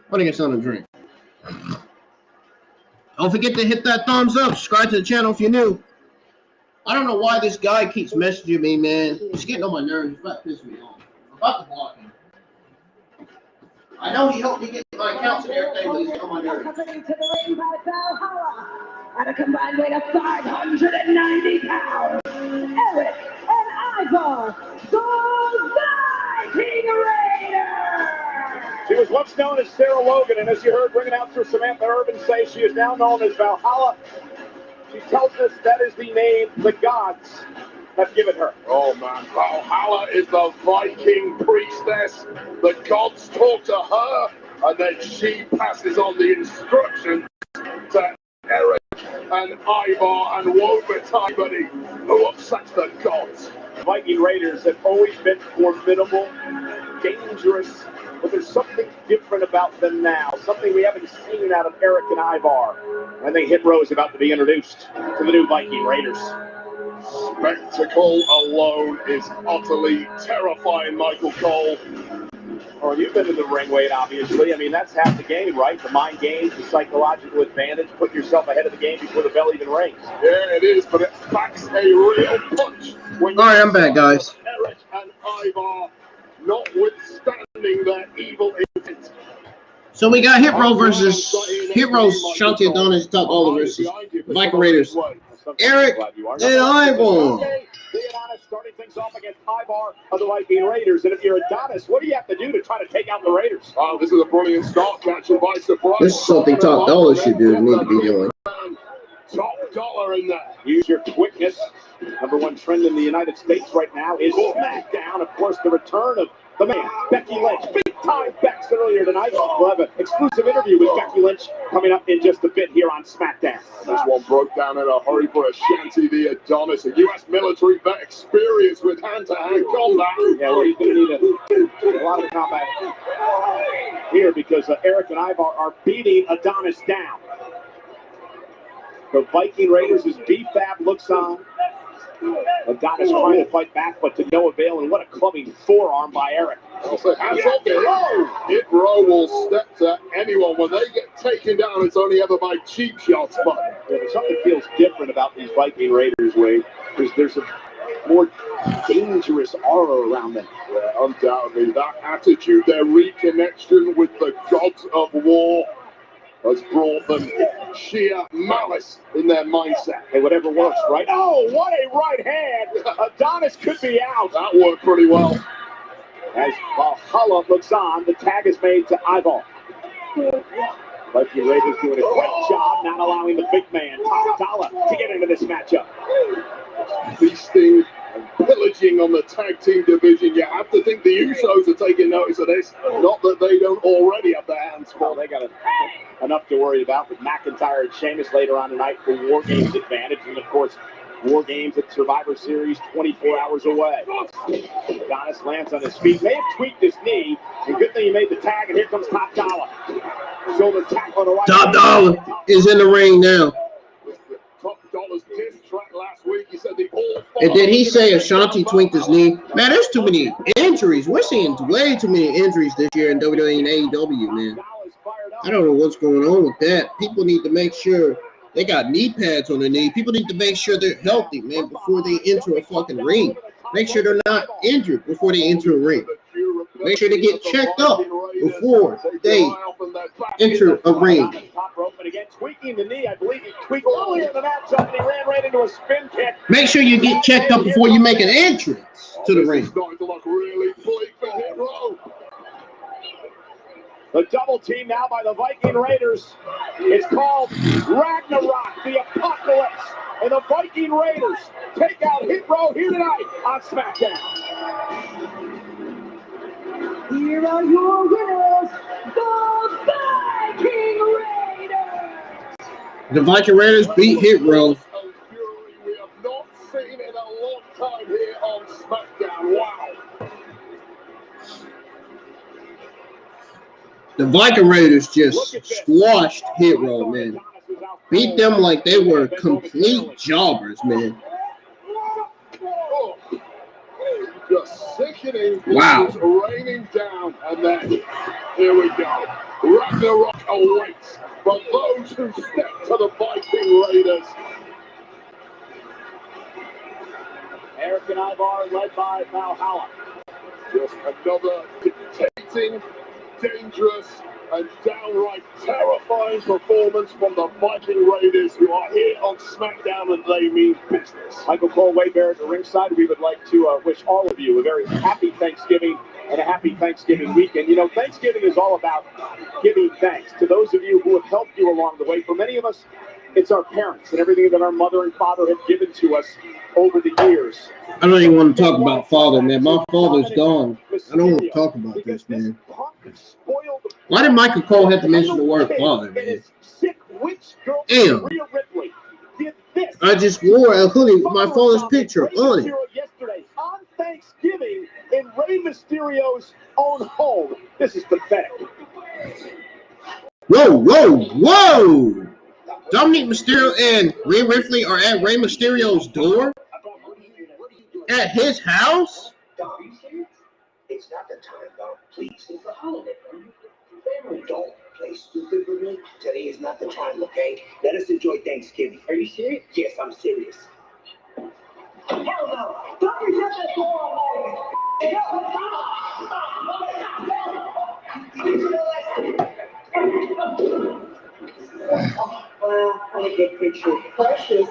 I'm going to get something to drink. Don't forget to hit that thumbs up. Subscribe to the channel if you're new. I don't know why this guy keeps messaging me, man. He's getting on my nerves. He's about to piss me off. I'm about to block him. I know he helped me get my accounts and everything, but he's getting on my nerves. Coming to the ring by Valhalla at a combined weight of 590 pounds, Eric and Ivar, the Viking Raiders. She was once known as Sarah Logan, and as you heard ring announcer Samantha Irvin say, she is now known as Valhalla. She tells us that is the name the gods have given her. Oh man, Valhalla is the Viking priestess. The gods talk to her, and then she passes on the instructions to Eric and Ivar, and woe betide anybody who upsets the gods. Viking Raiders have always been formidable, dangerous, but there's something different about them now, something we haven't seen out of Eric and Ivar. I think Hit Row is about to be introduced to the new Viking Raiders. Spectacle alone is utterly terrifying, Michael Cole. Well, you've been in the ring, Wade, obviously. I mean, that's half the game, right? The mind games, the psychological advantage, put yourself ahead of the game before the bell even rings. Yeah, it is, but it packs a real punch. All right, I'm back, guys. Eric and Ivar, notwithstanding their evil intent. So we got Hit Row versus Hit Row, Shotzi Adonis, Top Dollar versus Viking Raiders. Eric and Ivar. Starting things off against Ivar of the Viking Raiders. And if you're Adonis, what do you have to do to try to take out the Raiders? Oh, this is a brilliant start, catching by surprise. This is something Top Dollar should need to be doing. Top Dollar in there. Use your quickness. #1 trend in the United States right now is SmackDown. Of course, the return of the man, Becky Lynch. Big time Bex earlier tonight. We'll have an exclusive interview with Becky Lynch coming up in just a bit here on SmackDown. This one broke down in a hurry for Ashanti the Adonis, a U.S. military vet experience with hand-to-hand combat. Yeah, well, he's going to need a lot of combat here because Eric and Ivar are beating Adonis down. The Viking Raiders, as B-Fab looks on. Adonis trying to fight back, but to no avail, and what a clubbing forearm by Eric. Hit Row will step to anyone. When they get taken down, it's only ever by cheap shots. But something feels different about these Viking Raiders, Wade. There's a more dangerous aura around them. Yeah, undoubtedly, that attitude, their reconnection with the gods of war has brought them sheer malice in their mindset. Hey, whatever works, right? Oh, what a right hand! Adonis could be out. That worked pretty well. As Valhalla looks on, the tag is made to Ivar. Viking Raiders doing a great job not allowing the big man, Top Dollar, to get into this matchup. Feasting and pillaging on the tag team division. You have to think the Usos are taking notice of this. Not that they don't already have their hands full. Well, they got enough to worry about with McIntyre and Sheamus later on tonight for WarGames advantage. And, of course, WarGames at Survivor Series 24 hours away. Adonis lands on his feet. May have tweaked his knee. And good thing he made the tag. And here comes Top Dollar. Shoulder tap on the right. Top Dollar is in the ring now. Top Dollar's diss track last week. He said the all. And did he say Ashanti tweaked his knee? Man, there's too many injuries. We're seeing way too many injuries this year in WWE and AEW, man. I don't know what's going on with that. People need to make sure they got knee pads on their knee. People need to make sure they're healthy, man, before they enter a fucking ring. Make sure they're not injured before they enter a ring. Make sure they get checked up before they enter a ring. Tweaking the knee, I believe he tweaked earlier in the matchup, and he ran right into a spin kick. Make sure you get checked up before you make an entrance to the ring. The double team now by the Viking Raiders. It's called Ragnarok, the Apocalypse. And the Viking Raiders take out Hit Row here tonight on SmackDown. Here are your winners, the Viking Raiders. The Viking Raiders beat Hit Row. We have not seen in a long time here on SmackDown. Wow. The Viking Raiders just squashed Hit Row, man. Beat them like they were complete jobbers, man. Just sickening. Wow. Raining down, and then here we go. Ragnarok awaits for those who step to the Viking Raiders. Eric and Ivar led by Valhalla. Just another dictating, dangerous, and downright terrifying performance from the Viking Raiders, who are here on SmackDown, and they mean business. Michael Cole, Wade Barrett at ringside. We would like to wish all of you a very happy Thanksgiving and a happy Thanksgiving weekend. You know, Thanksgiving is all about giving thanks to those of you who have helped you along the way. For many of us, it's our parents and everything that our mother and father have given to us over the years. I don't even want to talk about father, man. My father's gone. I don't want to talk about this, man. Why did Michael Cole have to mention the word father, man? Damn. I just wore a hoodie with my father's picture on it. Yesterday on Thanksgiving in Rey Mysterio's own home. This is pathetic. Whoa, whoa, whoa! Dominic Mysterio and Rhea Ripley are at Rey Mysterio's door? At his house? It's not the time, dog. Please, it's the holiday. Family, don't play stupid with me. Today is not the time, okay? Let us enjoy Thanksgiving. Are you serious? Yes, I'm serious. Hell no! Don't you shut that door on Well, I want to get a picture of Precious.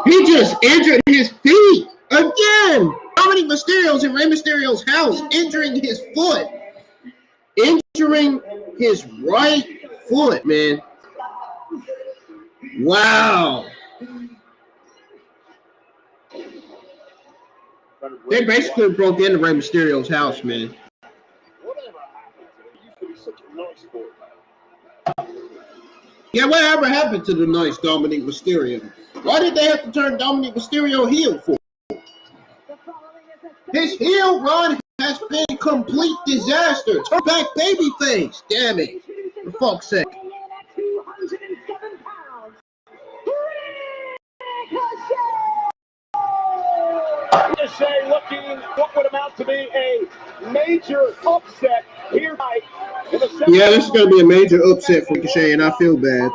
He just injured his feet again. Dominic Mysterio's in Rey Mysterio's house, injuring his foot. Injuring his right foot, man. Wow. They basically broke into Rey Mysterio's house, man. Whatever happened to it? He used to be such a nice boy, man. Yeah, whatever happened to the nice Dominic Mysterio? Why did they have to turn Dominic Mysterio heel for? His heel run has been a complete disaster. Turn back babyface. Damn it. For fuck's sake. Ricochet looking what would amount to be a major upset here tonight. Yeah, this is going to be a major upset for Ricochet, and I feel bad.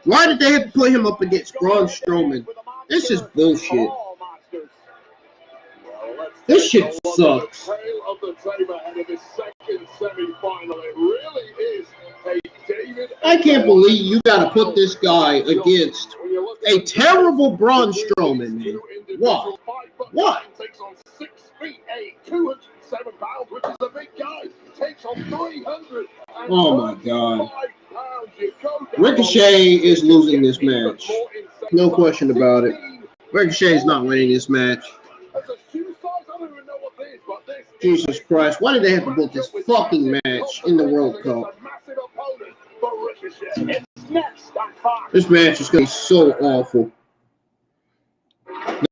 Why did they have to put him up against Braun Strowman? This is bullshit. This shit sucks. Of the time ahead of his second semi-final. It really is a David. I can't believe you got to put this guy against a terrible Braun Strowman, man. What? What? Takes on 6 feet 8, 207 pounds, which is a big guy. Takes on 300. Oh my God. Ricochet is losing this match. No question about it. Ricochet is not winning this match. Jesus Christ, why did they have to book this fucking match in the World Cup? This match is going to be so awful.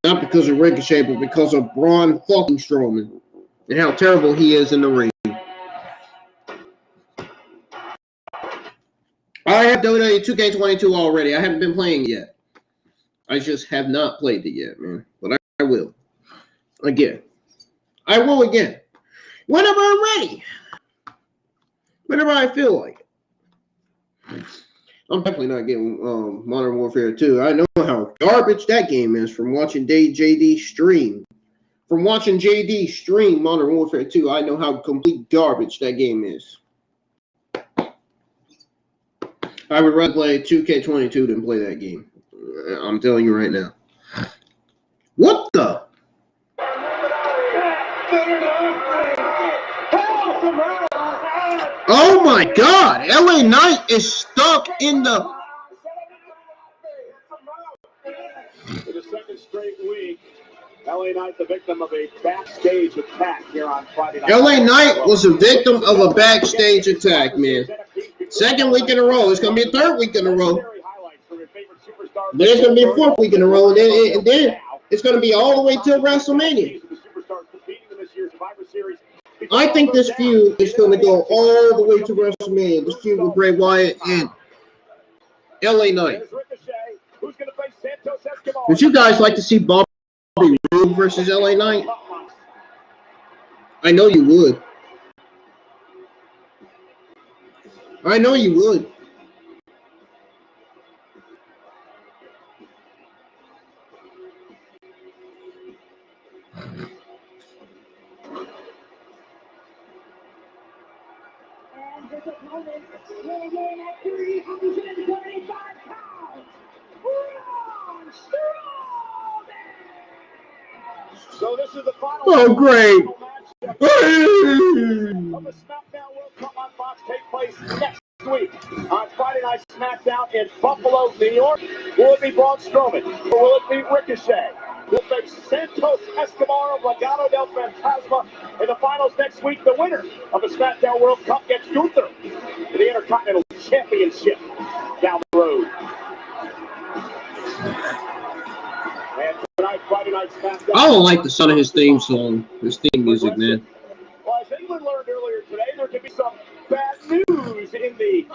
Not because of Ricochet, but because of Braun fucking Strowman and how terrible he is in the ring. I have WWE 2K22 already. I haven't been playing it yet. I just have not played it yet, man. But I will. Again. I will again. Whenever I'm ready. Whenever I feel like it. I'm definitely not getting Modern Warfare 2. I know how garbage that game is from watching JD stream. From watching JD stream Modern Warfare 2, I know how complete garbage that game is. I would rather play 2K22 than play that game. I'm telling you right now. What the? Oh my God! LA Knight is stuck in the... For the second straight week, LA Knight the victim of a backstage attack here on Friday night. LA Knight was a victim of a backstage attack, man. Second week in a row. It's going to be a third week in a row. Then it's going to be a fourth week in a row. And then it's going to be all the way to WrestleMania. I think this feud is going to go all the way to WrestleMania. This feud with Bray Wyatt and LA Knight. Would you guys like to see Bobby Roode versus LA Knight? I know you would. I know you would. And his opponent, weighing in at 325 pounds, Braun Strowman! So this is the final. Oh, great. Of the SmackDown World Cup on Fox take place next week on Friday Night SmackDown in Buffalo, New York. Will it be Braun Strowman or will it be Ricochet? Will face Santos, Escobar, Legado del Fantasma in the finals next week. The winner of the SmackDown World Cup gets Gunther to the Intercontinental Championship down the road. And tonight, Friday Night SmackDown. I don't like the sound of his theme song, his theme music, man. Well, as England learned earlier today, there could be some bad news in the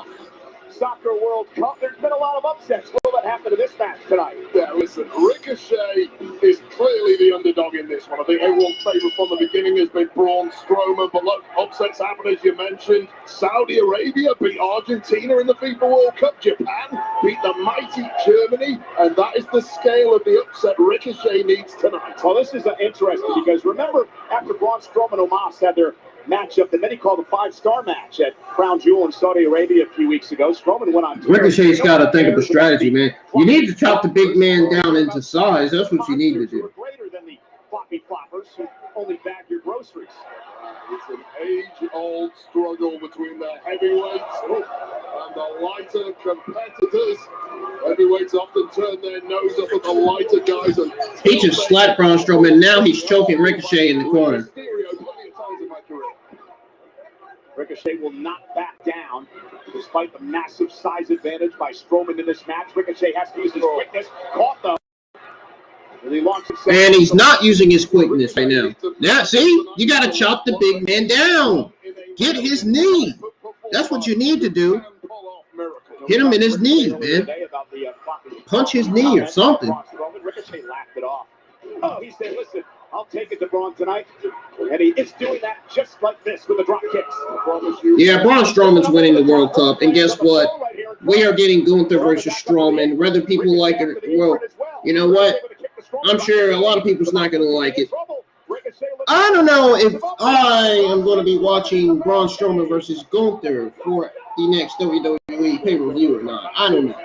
Soccer World Cup. There's been a lot of upsets. Will that happen to this match tonight? Yeah, listen, Ricochet is clearly the underdog in this one. I think everyone's favourite from the beginning has been Braun Strowman, but look, upsets happen as you mentioned. Saudi Arabia beat Argentina in the FIFA World Cup. Japan beat the mighty Germany, and that is the scale of the upset Ricochet needs tonight. Well, this is interesting because remember after Braun Strowman and Omos had their matchup that many call the five-star match at Crown Jewel in Saudi Arabia a few weeks ago. Strowman went on. Ricochet's got to think of a strategy, man. You need to chop the big man down into size. That's what you need to do. Greater than the floppy floppers who only bag your groceries. It's an age-old struggle between the heavyweights and the lighter competitors. Heavyweights often turn their nose up at the lighter guys. And he just slapped Braun Strowman. Now he's choking Ricochet in the corner. Ricochet will not back down despite the massive size advantage by Strowman in this match. Ricochet has to use his quickness. Caught though. And he's not using his quickness right now. Now, see? You got to chop the big man down. Get his knee. That's what you need to do. Hit him in his knee, man. Punch his knee or something. Ricochet laughed it off. Oh, he said, listen, I'll take it to Braun tonight. And he is doing that just like this with the drop kicks. Yeah, Braun Strowman's winning the World Cup. And guess what? We are getting Gunther versus Strowman. Whether people like it, well, you know what? I'm sure a lot of people's not going to like it. I don't know if I am going to be watching Braun Strowman versus Gunther for the next WWE pay-per-view or not. I don't know.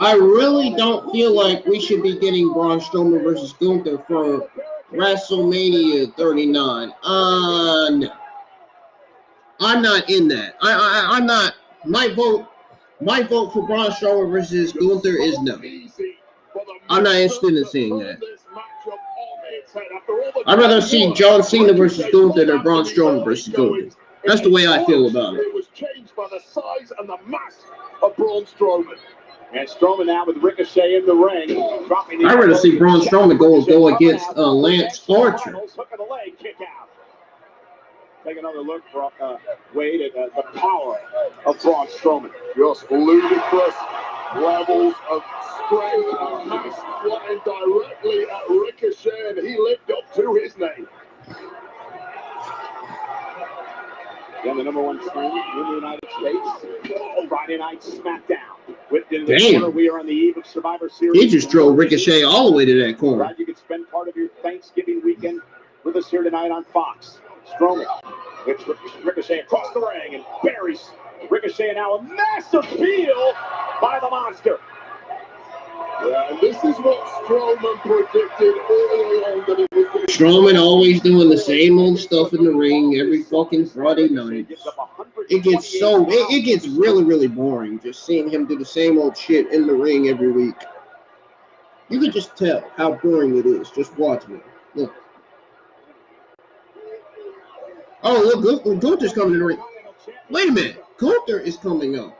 I really don't feel like we should be getting Braun Strowman versus Gunther for WrestleMania 39. No. I'm not in that. I'm not. My vote My vote for Braun Strowman versus Gunther is no. I'm not interested in seeing that. I'd rather see John Cena versus Gunther than Braun Strowman versus Gunther. That's the way I feel about it. It was changed by the size and the mass of Braun Strowman. And Strowman now with Ricochet in the ring. I'd rather see Braun Strowman go against Lance Archer. Hook of the leg, kick out. Take another look, Wade, at the power of Braun Strowman. Just ludicrous levels of strength and mass flying directly at Ricochet, and he lived up to his name. Again, the number one team in the United States. Friday night SmackDown. Whipped into the Damn. corner. We are on the eve of Survivor Series. He just drove Ricochet all the way to that corner. Glad you could spend part of your Thanksgiving weekend with us here tonight on Fox. Strowman, which Ricochet across the ring and buries Ricochet, now a massive heel by the monster. Yeah, and this is what Strowman predicted all along, that it was going to... Strowman always doing the same old stuff in the ring every fucking Friday night. It gets really, really boring just seeing him do the same old shit in the ring every week. You can just tell how boring it is just watching it. Look. Oh, look, Gunther's coming in the ring. Wait a minute. Gunther is coming up.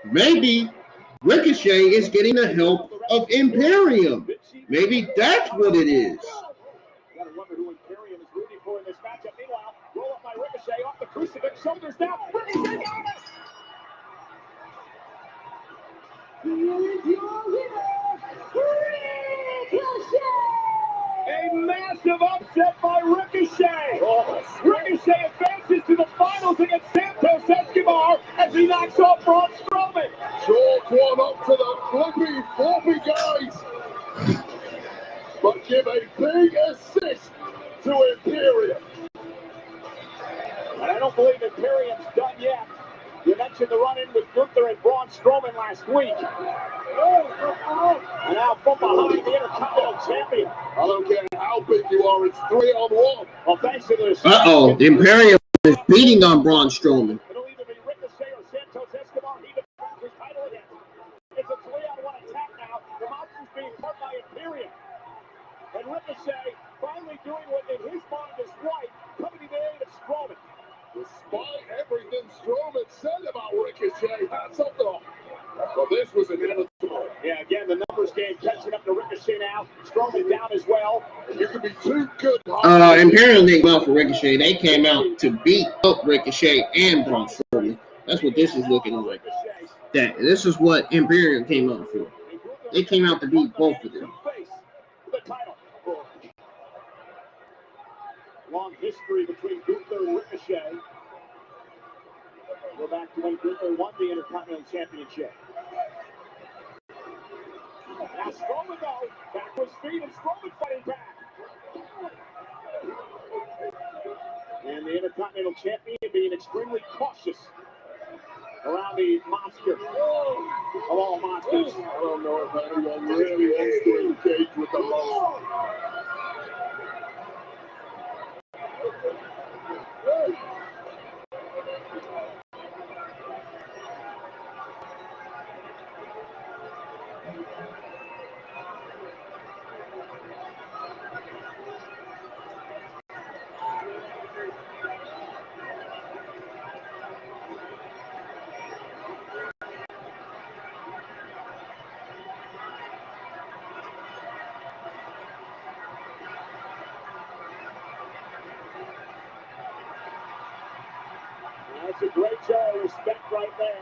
Maybe Ricochet is getting the help of Imperium. Maybe that's what it is. Gotta wonder who Imperium is rooting for in this matchup. Meanwhile, roll up by Ricochet off the crucifix, shoulders down. Ricochet got it! A massive upset by Ricochet. Ricochet advances to the finals against Santos Escobar as he knocks off Braun Strowman. Chalk one up to the flippy, floppy guys. But give a big assist to Imperium. And I don't believe Imperium's done yet. You mentioned the run-in with Gunther and Braun Strowman last week. And now from behind the Intercontinental Champion. I don't care how big you are, it's 3-on-1. Well, thanks to this. Uh-oh, the Imperium is beating on Braun Strowman. It'll either be Ricochet or Santos Escobar. He defends his title again. It's a 3-on-1 attack now. The monster's being fought by Imperium. And Ricochet finally doing what in his mind is right, coming to the aid of Strowman. Despite everything Strowman said about Ricochet, that's up to him. Well, this was inevitable. Yeah, again, the numbers game catching up to Ricochet now. Strowman down as well. You could be too good. Imperium didn't go out for Ricochet. They came out to beat up Ricochet and Braun Strowman. That's what this is looking like. This is what Imperium came out for. They came out to beat both of them. The title. Long history between Gunther and Ricochet. Go back to when Gunther won the Intercontinental Championship. Now Strowman though, back to his feet and Strowman fighting back. And the Intercontinental Champion being extremely cautious around the monster of all monsters. I don't know if anyone really wants to engage with the monster. That's a great show of respect right there.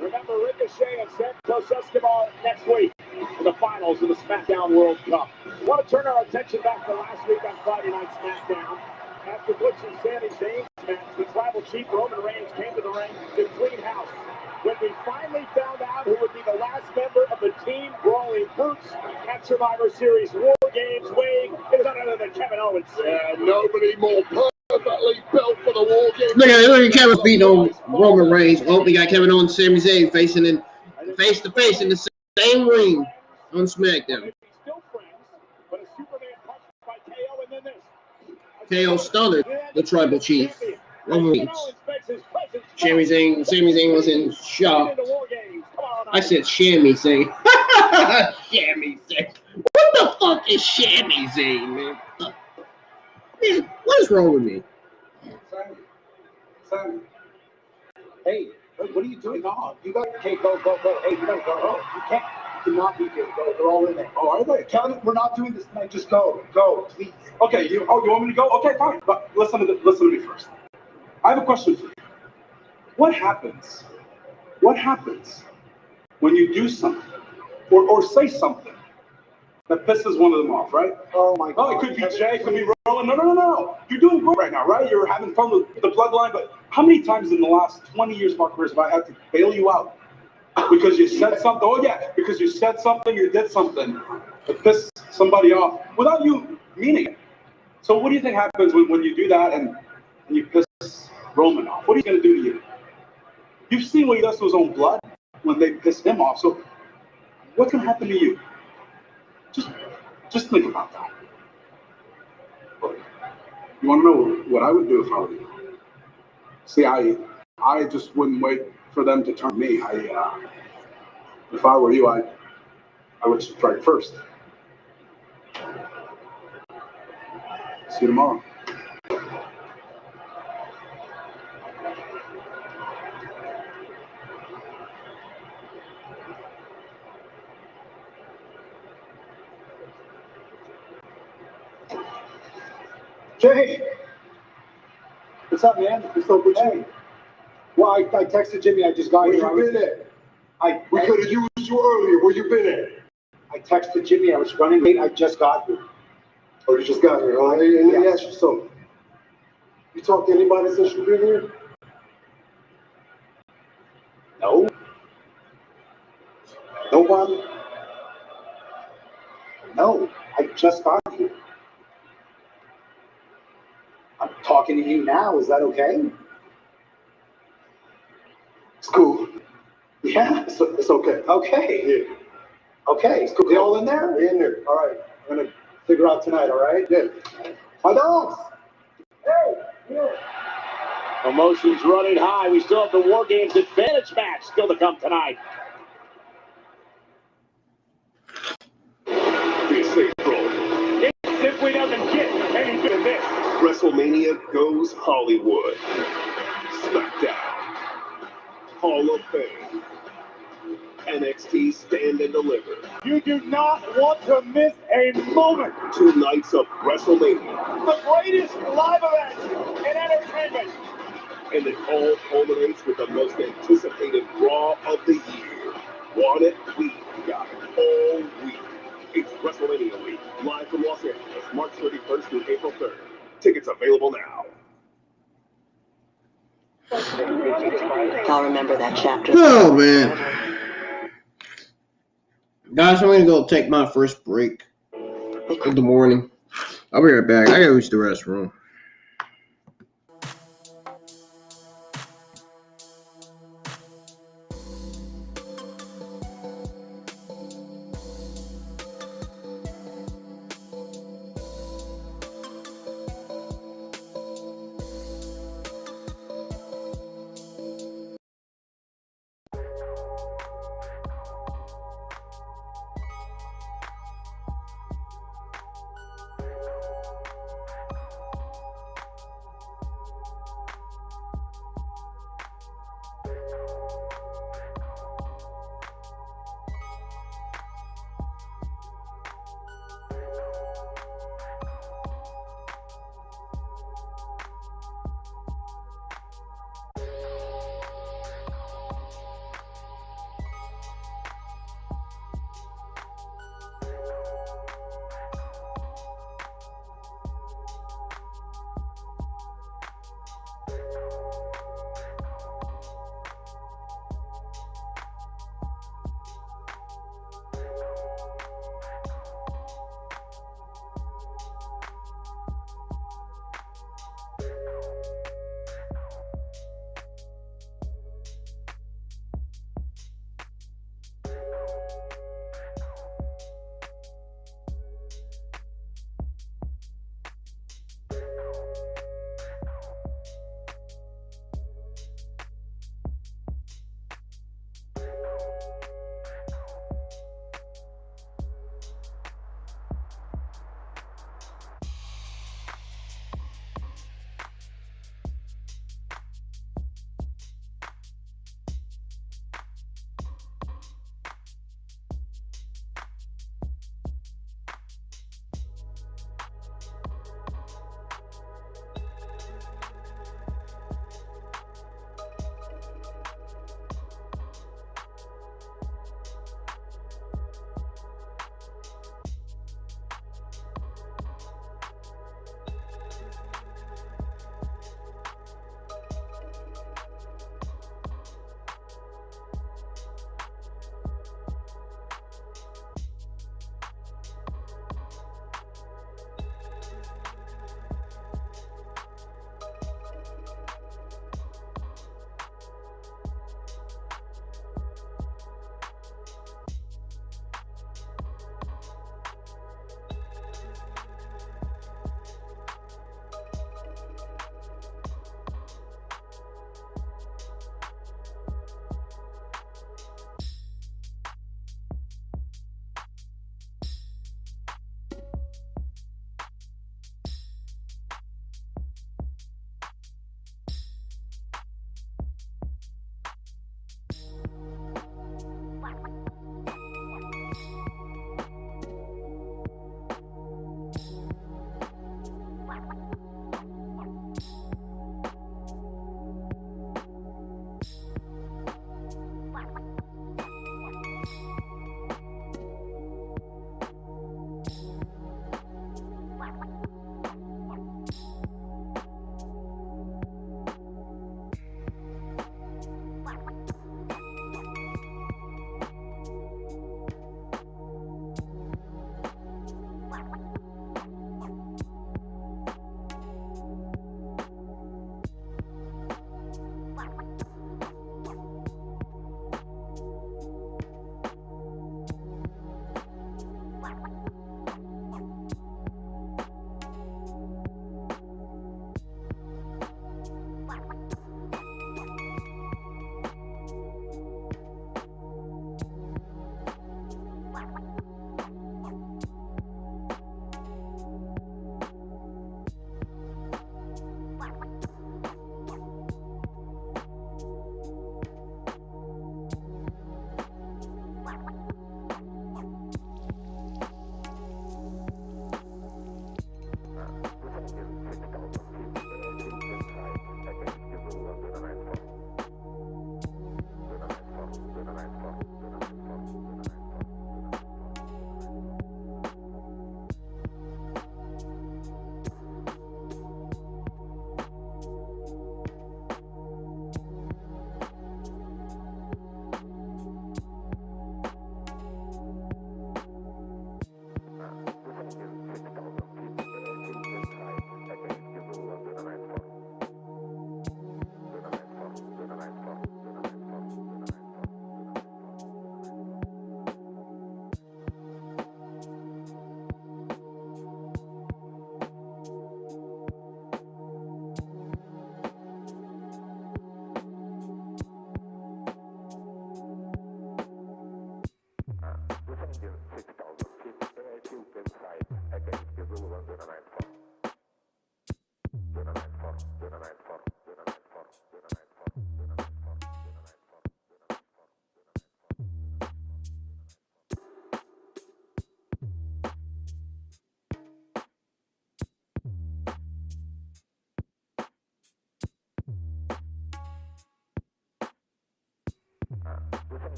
Remember Ricochet and Santos Escobar next week in the finals of the SmackDown World Cup. I want to turn our attention back to last week on Friday Night SmackDown. After Butch and Sami Zayn's match, the tribal chief Roman Reigns came to the ring to clean house. When we finally found out who would be the last member of the Team Brawling Brutes at Survivor Series WarGames, Wade, it was none other than Kevin Owens. Yeah, nobody more perfectly built for the WarGames. Look at Kevin beating on Roman Reigns. Oh, we got Kevin Owens and Sami Zayn facing in face to face in the same ring on SmackDown. Still friends, but a Superman punch by KO and then this. KO stunned the tribal chief, Roman Reigns. Sami Zayn was in shock. I said Sami Zayn. Sami Zayn. What the fuck is Sami Zayn, man? Man, what is wrong with me? Son. Hey, what are you doing? No, you got. Hey, go. Hey, you gotta go. You can't. You cannot be here. Go. They're all in there. Oh, are they? Kevin, we're not doing this tonight. Just go, please. Okay. You want me to go? Okay, fine. But listen to me first. I have a question for you. What happens when you do something or say something that pisses one of them off, right? Oh my God. Oh, it could be Jay, it could be Rowan. No. You're doing great right now, right? You're having fun with the bloodline, but how many times in the last 20 years of our careers have I had to bail you out? Because you said something, because you said something, you did something that pissed somebody off without you meaning it. So what do you think happens when you do that and you piss Roman off? What are you going to do to you? You've seen what he does to his own blood when they piss him off, so what's going to happen to you? Just think about that. You want to know what I would do if I were you? See, I just wouldn't wait for them to turn me. If I were you, I would strike first. See you tomorrow. Jay, what's up, man? What's up with you? Well, I texted Jimmy. I just got here. Where you been at? We could have used you earlier. Where you been at? I texted Jimmy. I was running late. I just got here. Oh, you just got here? Let me ask you something. You talked to anybody since you've been here? No. Nobody? No. I just got here. I'm talking to you now. Is that okay? It's cool. Yeah, it's okay. Okay. Yeah. Okay. It's cool. They all in there? They're in there. All right. I'm going to figure out tonight, all right? Yeah. My dogs. Hey. Yeah. Emotions running high. We still have the WarGames advantage match still to come tonight. Be safe, bro. It simply doesn't get any better than this. WrestleMania goes Hollywood. SmackDown. Hall of Fame. NXT Stand and Deliver. You do not want to miss a moment. 2 nights of WrestleMania. The greatest live event in entertainment. And it all culminates with the most anticipated Raw of the year. Want it? We got it all week. It's WrestleMania week, live from Los Angeles, March 31st through April 3rd. Tickets available now. I'll remember that chapter. Oh, man. Guys, I'm going to go take my first break of the morning. I'll be right back. I got to use the restroom.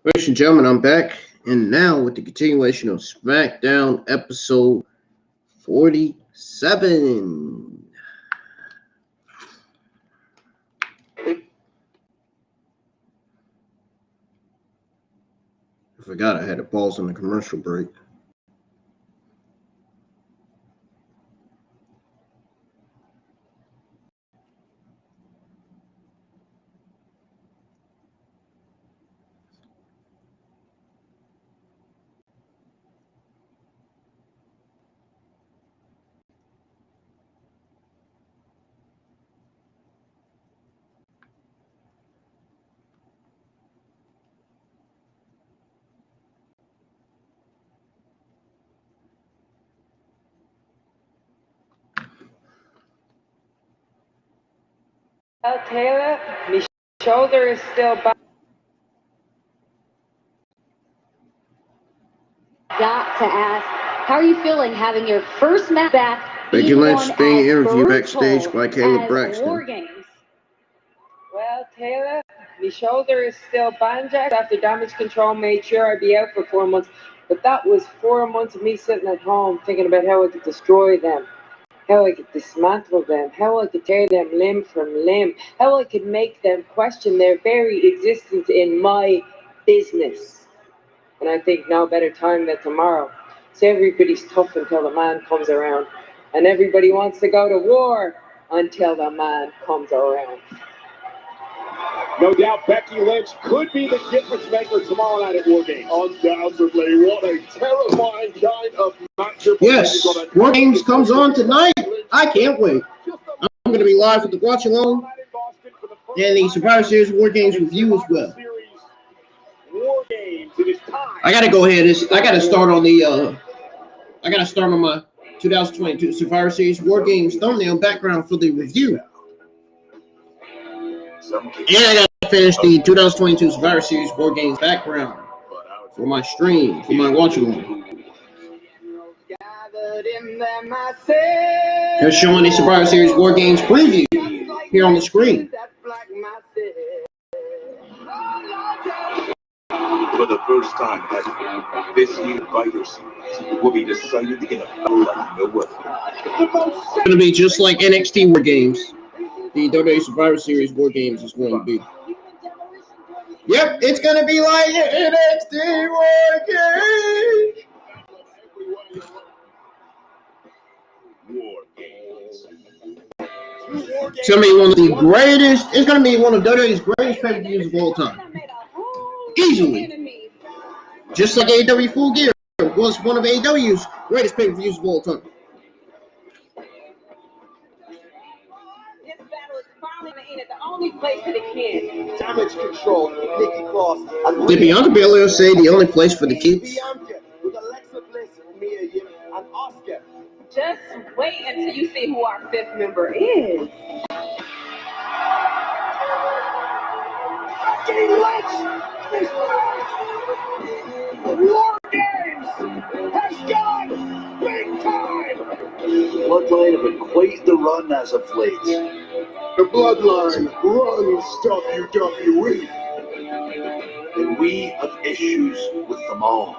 Ladies and gentlemen, I'm back, and now with the continuation of SmackDown episode 47. I forgot I had to pause on the commercial break. Well, Taylor, my shoulder is still back. Got to ask, how are you feeling having your first match back? Becky Lynch being interviewed backstage by Kayla as Braxton. WarGames? Well, Taylor, my shoulder is still bandaged after damage control made sure I'd be out for 4 months. But that was 4 months of me sitting at home thinking about how I could destroy them, how I could dismantle them, how I could tear them limb from limb, how I could make them question their very existence in my business. And I think no better time than tomorrow. So everybody's tough until the man comes around. And everybody wants to go to war until the man comes around. No doubt Becky Lynch could be the difference maker tomorrow night at WarGames. Undoubtedly, what a terrifying kind of matchup. Yes, WarGames comes on tonight. I can't wait. I'm going to be live with the watch along and the Survivor Series WarGames review as well. I got to go ahead. I got to start on the. I got to start on my 2022 Survivor Series WarGames thumbnail background for the review. And I got to finish the 2022 Survivor Series WarGames background for my stream, for my watch along. They're showing the Survivor Series WarGames preview here on the screen. For the first time ever, this year's Survivor Series will be decided in a battle like no other. It's going to be just like NXT WarGames. The WWE Survivor Series WarGames is going to be. Yep, it's going to be like NXT WarGames. It's going to be one of the greatest. It's going to be one of WWE's greatest pay-per-views of all time. Easily. Just like AEW Full Gear was one of AEW's greatest pay-per-views of all time. The only place for the kids. Damage control, Nikki Cross. Did Bianca Belair say the only place for the kids? With Alexa Bliss, Mia Yim, and Oscar. Just wait until you see who our fifth member is. Becky Lynch is back! WarGames has gone big time! Bloodline have been quite the run as of late. The bloodline runs WWE. And we have issues with them all.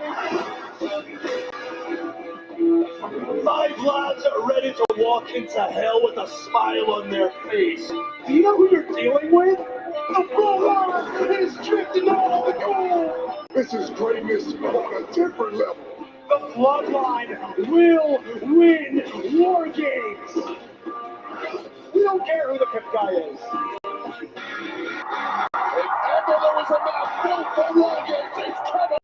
Five lads are ready to walk into hell with a smile on their face. Do you know who you're dealing with? The bloodline is drifting out of the cold. This is greatness on a different level. The bloodline will win WarGames. We don't care who the good guy is. After there was a map built for WarGames, it's Kevin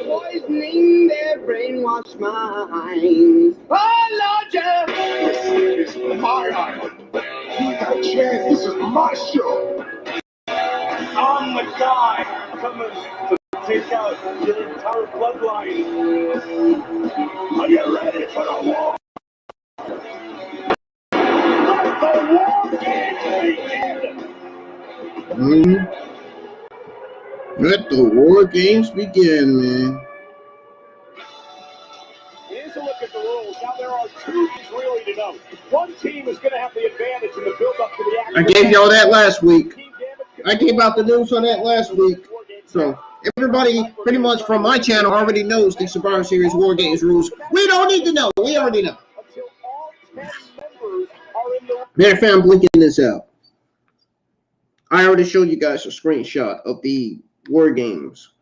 Poisoning their brainwashed minds. Oh, Lord, This is my island. You got a chance. This is my show. I'm the guy coming to take out your entire bloodline. Are you ready for the war? Let the WarGames begin! Let the war games begin, man. Here's a look at the rules. Now there are two things really to know. One team is going to have the advantage in the build-up to the action. I gave y'all that last week. I gave out the news on that last week. So everybody pretty much from my channel already knows the Survivor Series War Games rules. We don't need to know. We already know. Until all 10 members are in the... Matter of fact, I'm blinking this out. I already showed you guys a screenshot of the War Games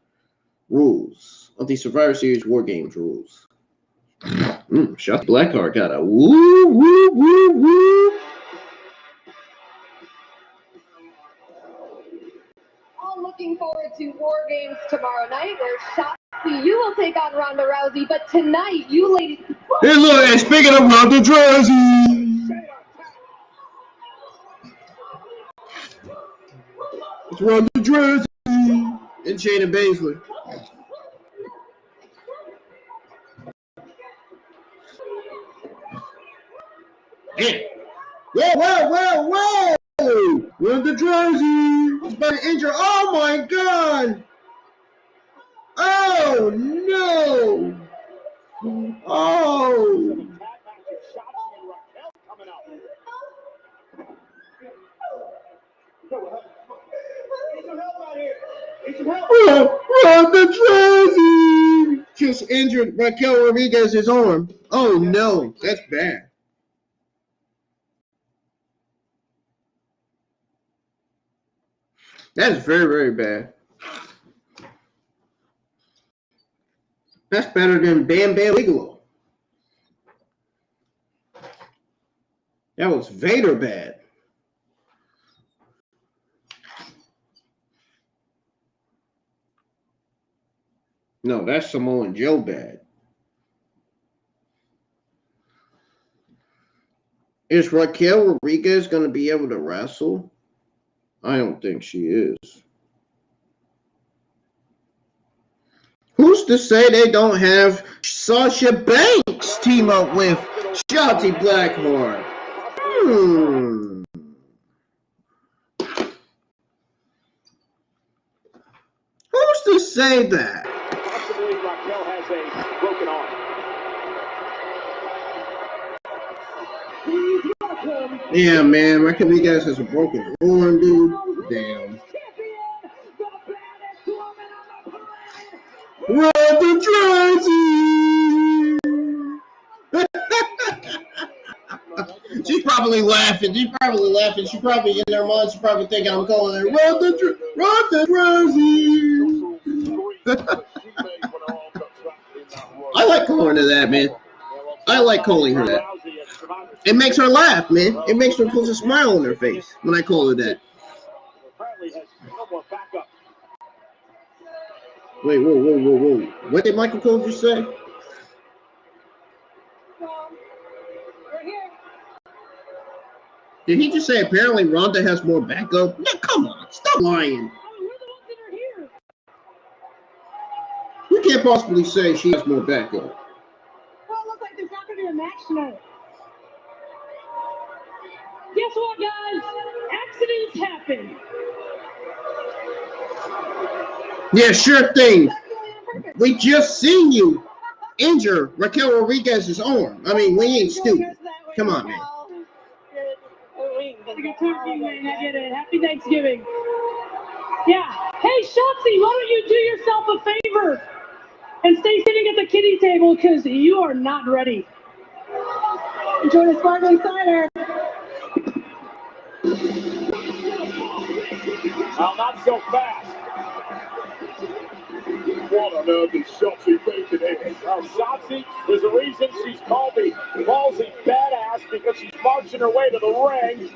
rules, of the Survivor Series War Games rules. Shot Blackheart got a woo, woo, woo, woo. All looking forward to WarGames tomorrow night, where Shotzi, you will take on Ronda Rousey, but tonight, you ladies... Hey, look, and speaking of Ronda Rousey, it's Ronda Rousey and Shayna Baszler. Yeah. Whoa! Ronda Rousey is about to injure. Oh my God! Oh no! Oh! Ronda Rousey just injured Raquel Rodriguez's arm. Oh no, that's bad. That's very, very bad. That's better than Bam Bam Bigelow. That was Vader bad. No, that's Samoa Joe bad. Is Raquel Rodriguez going to be able to wrestle? I don't think she is. Who's to say they don't have Sasha Banks team up with Shotzi Blackheart? Who's to say that? Possibly Raquel has a broken arm. Yeah, man, Raquel Rodriguez has a broken arm, dude. Damn. Ronda Rousey! She's probably laughing. She's probably in her mind. She's probably thinking I'm calling her Ronda Rousey. I like calling her that, man. I like calling her that. It makes her laugh, man. It makes her put a smile on her face when I call her that. Wait, whoa. What did Michael Cole just say? Did he just say apparently Ronda has more backup? No, come on, stop lying. You can't possibly say she has more backup. Well, it looks like there's not going to be a match tonight. Guess what, guys? Accidents happen. Yeah, sure thing. We just seen you injure Raquel Rodriguez's arm. I mean, we ain't stupid. Come on, man. Like a turkey, man. I get it. Happy Thanksgiving. Yeah. Hey, Shotzi, why don't you do yourself a favor and stay sitting at the kiddie table because you are not ready. Enjoy the sparkling cider. Well, not so fast. What on earth is Shotzi thinking here? Well, Shotzi, there's a reason she's called the ballsy badass because she's marching her way to the ring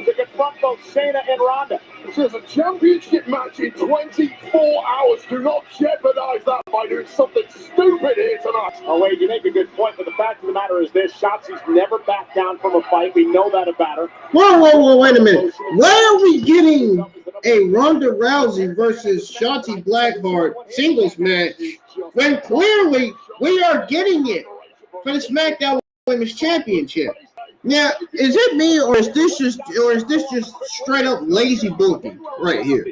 to confront both Shayna and Ronda. There's a championship match in 24 hours. Do not jeopardize that by doing something stupid here tonight. Oh, wait, you make a good point, but the fact of the matter is this. Shotzi's never backed down from a fight. We know that about her. Whoa, wait a minute. Why are we getting a Ronda Rousey versus Shotzi Blackheart singles match when clearly we are getting it for the SmackDown Women's Championship? Now, is it me or is this just straight up lazy booking right here?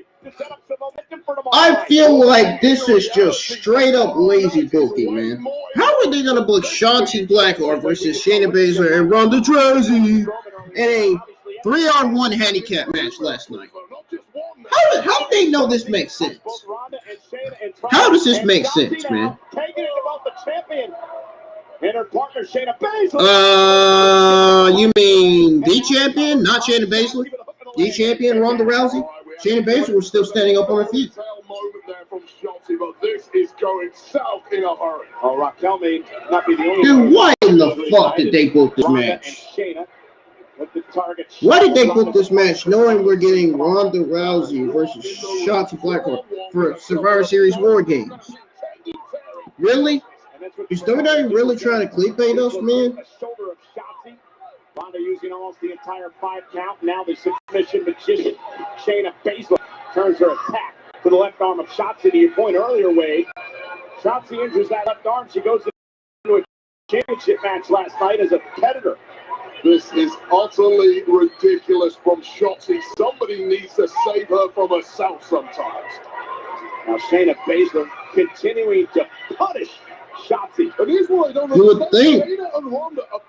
I feel like this is just straight up lazy booking, man. How are they gonna book Shotzi Blackheart versus Shayna Baszler and Ronda Rousey in a 3-on-1 handicap match last night? How do they know this makes sense? How does this make sense, man? And her partner, Shayna Baszler. You mean the champion, not Shayna Baszler? The champion, Ronda Rousey? Shayna Baszler was still standing up on her feet. But this is going south in a hurry. Oh, Raquel may not be the only Dude, why in the fuck did they book this match? Why did they book this match knowing we're getting Ronda Rousey versus Shotzi Blackheart for Survivor Series WarGames? Really? Is WWE really trying to clickbait us, man? Ronda using almost the entire 5 count. Now the submission magician, Shayna Baszler, turns her attack to the left arm of Shotzi. To your point earlier, Wade, Shotzi injures that left arm. She goes into a championship match last night as a competitor. This is utterly ridiculous from Shotzi. Somebody needs to save her from herself sometimes. Now Shayna Baszler continuing to punish Shotzi.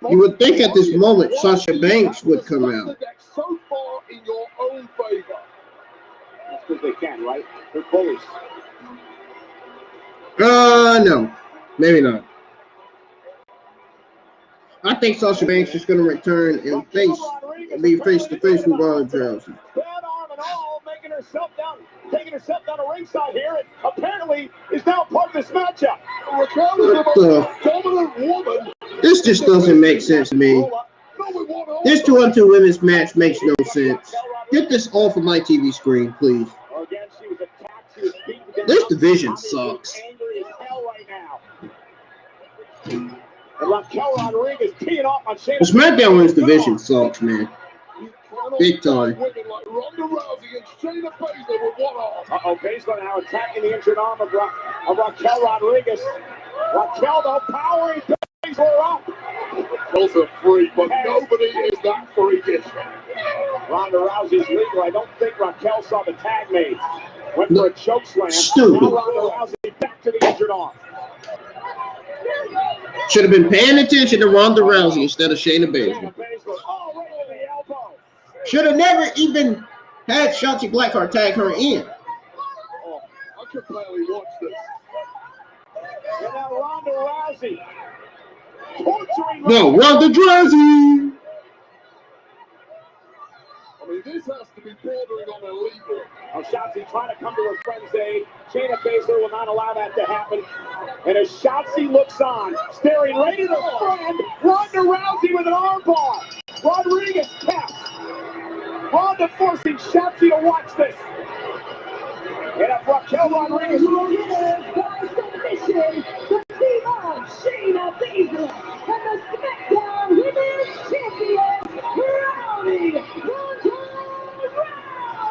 You would think at this moment Sasha Banks would come out. So far in your own favor. That's because they can, right? They're bullies. No, maybe not. I think Sasha Banks is going to return and be face to face with Ronda Rousey. Bad arm and all, taking herself down the ringside here, and apparently is now part of this matchup. What the? Dominant woman. This just doesn't make sense to me. This 2-on-2 women's match makes no sense. Get this off of my TV screen, please. This division sucks. The SmackDown Women's division sucks, man. Big time. Uh-oh, Baszler now attacking the injured arm of Raquel Rodriguez. Raquel, though, powering Baszler up. Those are free, but nobody is that freakish. Ronda Rousey's legal. I don't think Raquel saw the tag made. Went for a choke slam. Stupid. Now Ronda Rousey back to the injured arm. Should have been paying attention to Ronda Rousey instead of Shayna Baszler. Should have never even had Shotzi Blackheart tag her in. Oh, I could barely watch this. And now Ronda Rousey. Torturing No, Ronda Rousey. I mean, this has to be bordering on illegal. Now Shotzi trying to come to her friend's aid. Shayna Baszler will not allow that to happen. And as Shotzi looks on, staring right at her friend, Ronda Rousey with an armbar. Rodriguez taps. Ronda forcing Shotzi to watch this. And if Raquel Rodriguez. By submission, the team of Shayna Baszler and the SmackDown Women's Champion, Ronda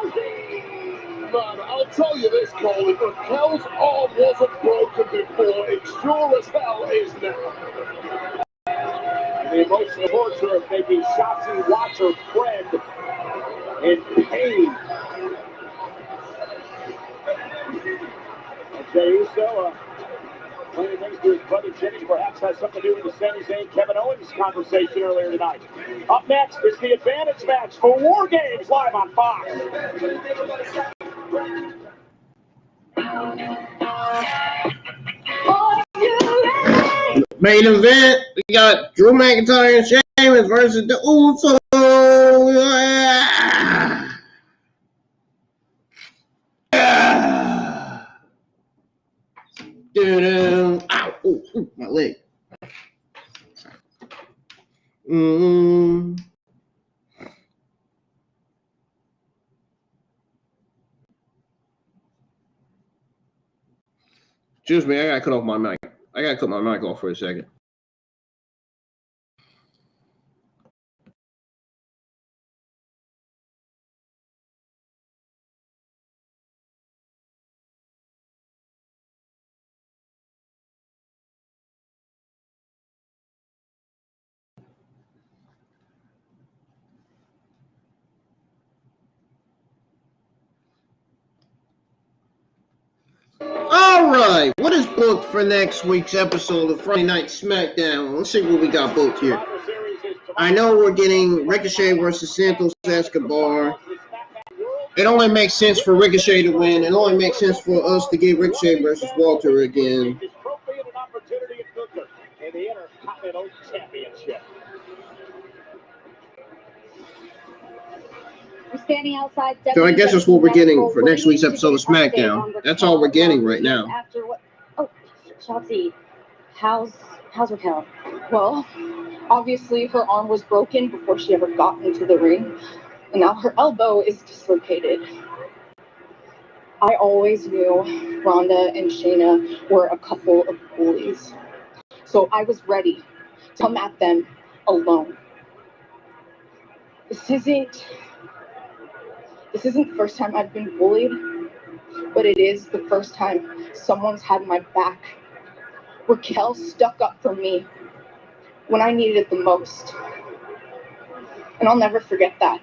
Rousey. Man, I'll tell you this, Cole, if Raquel's arm wasn't broken before, it sure as hell is now. The emotional torture of making Shotzi watch her friend in pain. Jey Uso Claiming things to his brother Jimmy perhaps has something to do with the Sami Zayn Kevin Owens conversation earlier tonight. Up next is the Advantage match for WarGames live on Fox. Main event, we got Drew McIntyre and Sheamus versus the Usos. Ow, ooh, my leg. Excuse me, I gotta cut off my mic. I gotta cut my mic off for a second. All right, what is booked for next week's episode of Friday Night SmackDown? Let's see what we got booked here. I know we're getting Ricochet versus Santos Escobar. It only makes sense for Ricochet to win. It only makes sense for us to get Ricochet versus Walter again. Standing outside. So I guess that's what we're getting for next week's episode of SmackDown. That's all we're getting right now. After what? Oh, Shotzi, how's Raquel? Well, obviously her arm was broken before she ever got into the ring, and now her elbow is dislocated. I always knew Ronda and Shayna were a couple of bullies, so I was ready to come at them alone. This isn't the first time I've been bullied, but it is the first time someone's had my back. Raquel stuck up for me when I needed it the most. And I'll never forget that.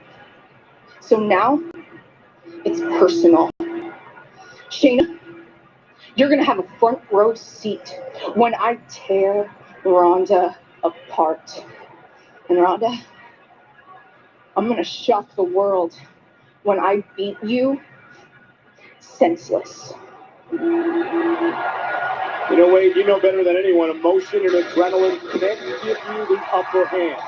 So now, it's personal. Shayna, you're gonna have a front row seat when I tear Ronda apart. And Ronda, I'm gonna shock the world when I beat you senseless. You know, Wade, you know better than anyone, emotion and adrenaline can give you the upper hand.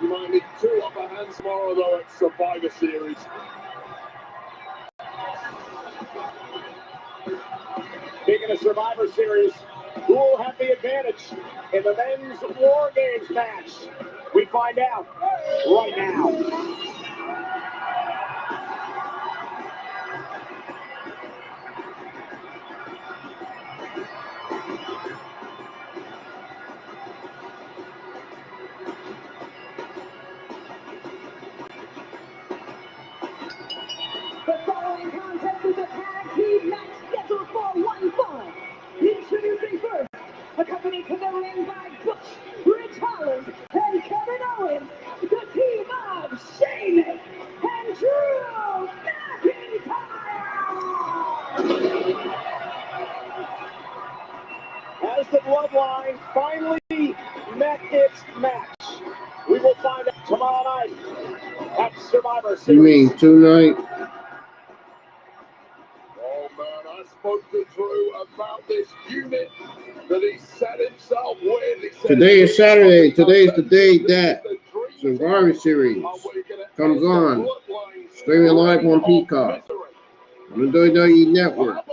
You might need 2 upper hands tomorrow, though, at Survivor Series. Speaking of Survivor Series, who will have the advantage in the men's WarGames match? We find out right now. The following contest is a tag team match scheduled for one fall. Introducing first, accompanied to the ring by Butch, Rich Holland, and Kevin Owens, the team of Sheamus and Drew McIntyre. As the Bloodline finally met its match, we will find out tomorrow night at Survivor Series. You mean tonight? Oh man, I spoke to Drew about this unit that he set himself with. Today is Saturday. Today is the day that Survivor Series comes on. Streaming live on Peacock on the WWE Network.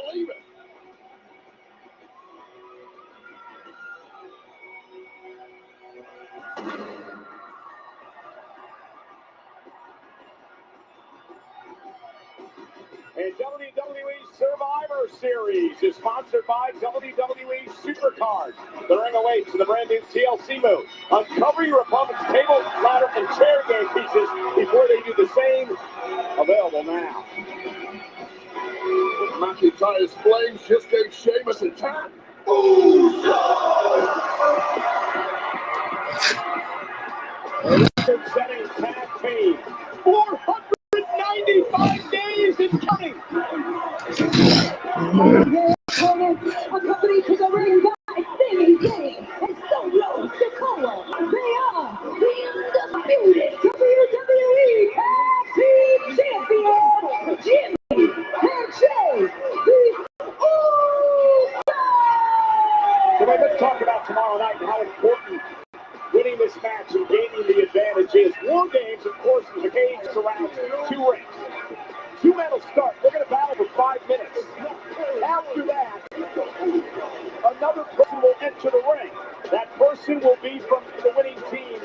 And WWE Survivor Series is sponsored by WWE Supercard. The ring awaits to the brand new TLC move. Uncover your opponent's table, ladder, and chair game pieces before they do the same. Available now. McIntyre's flames just gave Sheamus a tap. Setting tag team. 495 days and counting. undisputed WWE Tag Team Champion, Jimmy and Jay, the Usos. So let's talk about tomorrow night and how important winning this match and gaining the advantage is. WarGames, of course, is a cage surrounds 2 rings. 2 men will start. They're going to battle for 5 minutes. After that, another person will enter the ring. That person will be from the winning team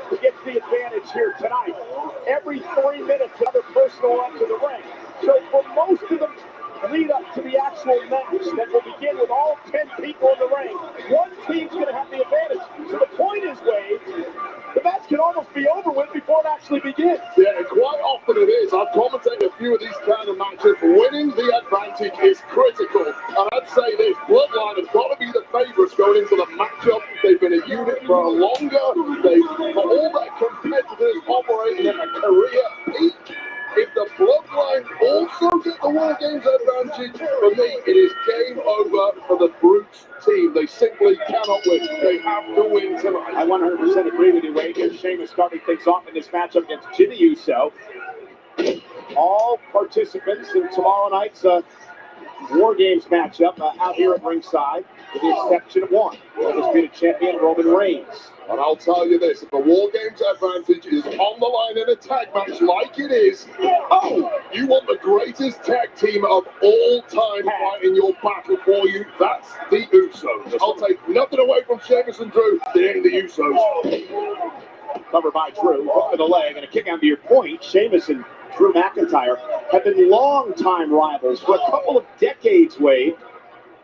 who gets the advantage here tonight. Every 3 minutes, another person will enter the ring. So for most of the lead up to the actual match that will begin with all 10 people in the ring, one team's going to have the advantage. So the point is, Wade, the match can almost be over with before it actually begins. Yeah, quite often it is. I've commentated a few of these kind of matches. Winning the advantage is critical. And I'd say this, Bloodline have got to be the favourites going into the matchup. They've been a unit for longer. They've got all their competitors operating at a career peak. If the Bloodline also get the WarGames advantage, for me, it is game over for the Brutes team. They simply cannot win. They have to win tonight. I 100% agree with you, Wade. And Sheamus starting things off in this matchup against Jimmy Uso. All participants in tomorrow night's WarGames matchup out here at ringside, with the exception of one, undisputed champion Roman Reigns. And I'll tell you this, if the WarGames advantage is on the line in a tag match like it is, you want the greatest tag team of all time fighting your battle for you, that's the Usos. I'll take nothing away from Sheamus and Drew, they ain't the Usos. Covered by Drew, hook to the leg, and a kick out to your point. Sheamus and Drew McIntyre have been long-time rivals for a couple of decades, Wade.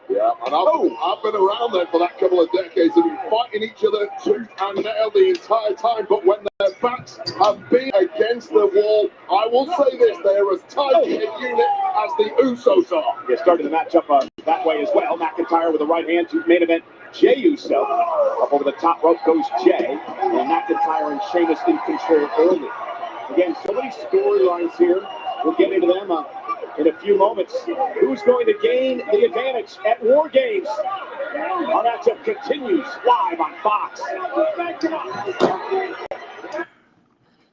Yeah, and I've been around there for that couple of decades. They've been fighting each other tooth and nail the entire time, but when their backs have been against the wall, I will say this, they're as tight a unit as the Usos are. Yeah, started the matchup that way as well. McIntyre with a right hand to main event Jey Uso. Up over the top rope goes Jey, and McIntyre and Sheamus in control early. Again, so many storylines here. We'll get into them in a few moments. Who's going to gain the advantage at WarGames? Our matchup continues live on Fox.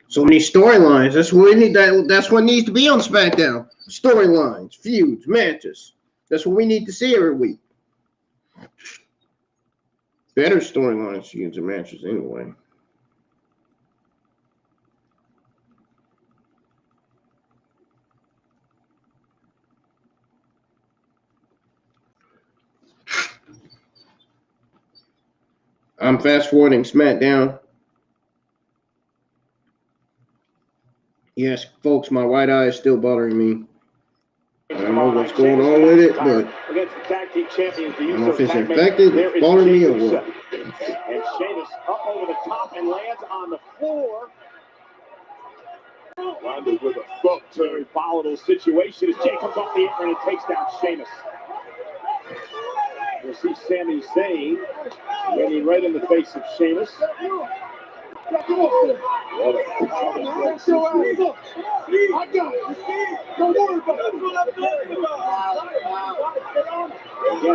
So many storylines. That's what we need. That's what needs to be on SmackDown. Storylines, feuds, matches. That's what we need to see every week. Better storylines, feuds, and matches anyway. I'm fast forwarding SmackDown. Yes, folks, my right eye is still bothering me. I don't know what's going on with it, but against the tag team champions, the I don't know if it's Usos infected, it's bothering me or what. And Sheamus up over the top and lands on the floor. Ronda with a foot turn, volatile situation as Jey comes off the apron and takes down Sheamus. We'll see Sami Zayn landing right in the face of Sheamus. Again,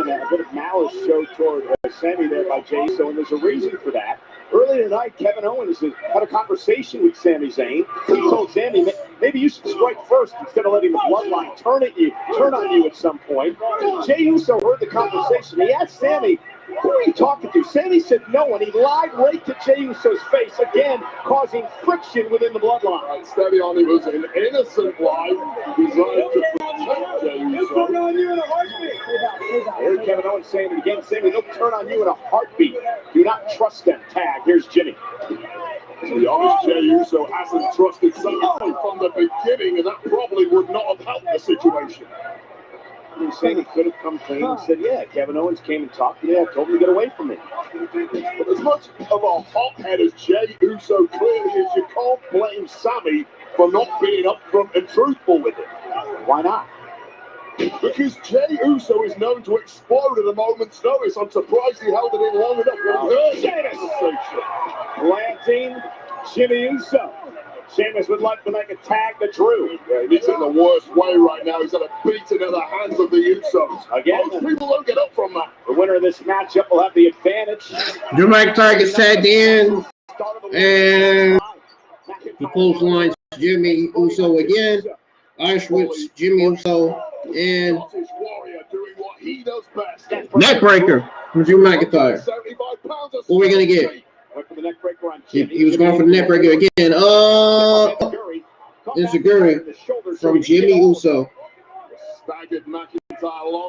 a bit of malice showed toward Sami there by Jey, so and there's a reason for that. Earlier tonight, Kevin Owens had a conversation with Sami Zayn. He told Sami, maybe you should strike first instead of letting the bloodline turn on you at some point. Jey Uso heard the conversation. He asked Sami, who are you talking to? Sami said no, and he lied right to Jey Uso's face, again, causing friction within the bloodline. Right, steady on, it was an innocent lie designed to protect Jey Uso. Here's Kevin Owens saying it again, Sami, they'll turn on you in a heartbeat. Do not trust them. Tag. Here's Jimmy. To be honest, Jey Uso hasn't trusted Sami from the beginning, and that probably would not have helped the situation. He was saying he could have come clean and said, yeah, Kevin Owens came and talked to me. I told him to get away from me. But as much of a hothead as Jey Uso clearly is, you can't blame Sami for not being upfront and truthful with it. Why not? Because Jey Uso is known to explode at a moment's notice. I'm surprised he held it in long enough. Planting Jimmy Uso. Sheamus would like to make a tag to Drew. Yeah, he's in the worst way right now. He's at a beating at the hands of the Usos. Again, most people don't get up from that. The winner of this matchup will have the advantage. Drew McIntyre gets tagged in, and He clotheslines Jimmy Uso again. Irish whips Jimmy Uso. And neckbreaker from Drew McIntyre. What are we going to get? He was going for the neckbreaker again. Enziguri from Jimmy Uso.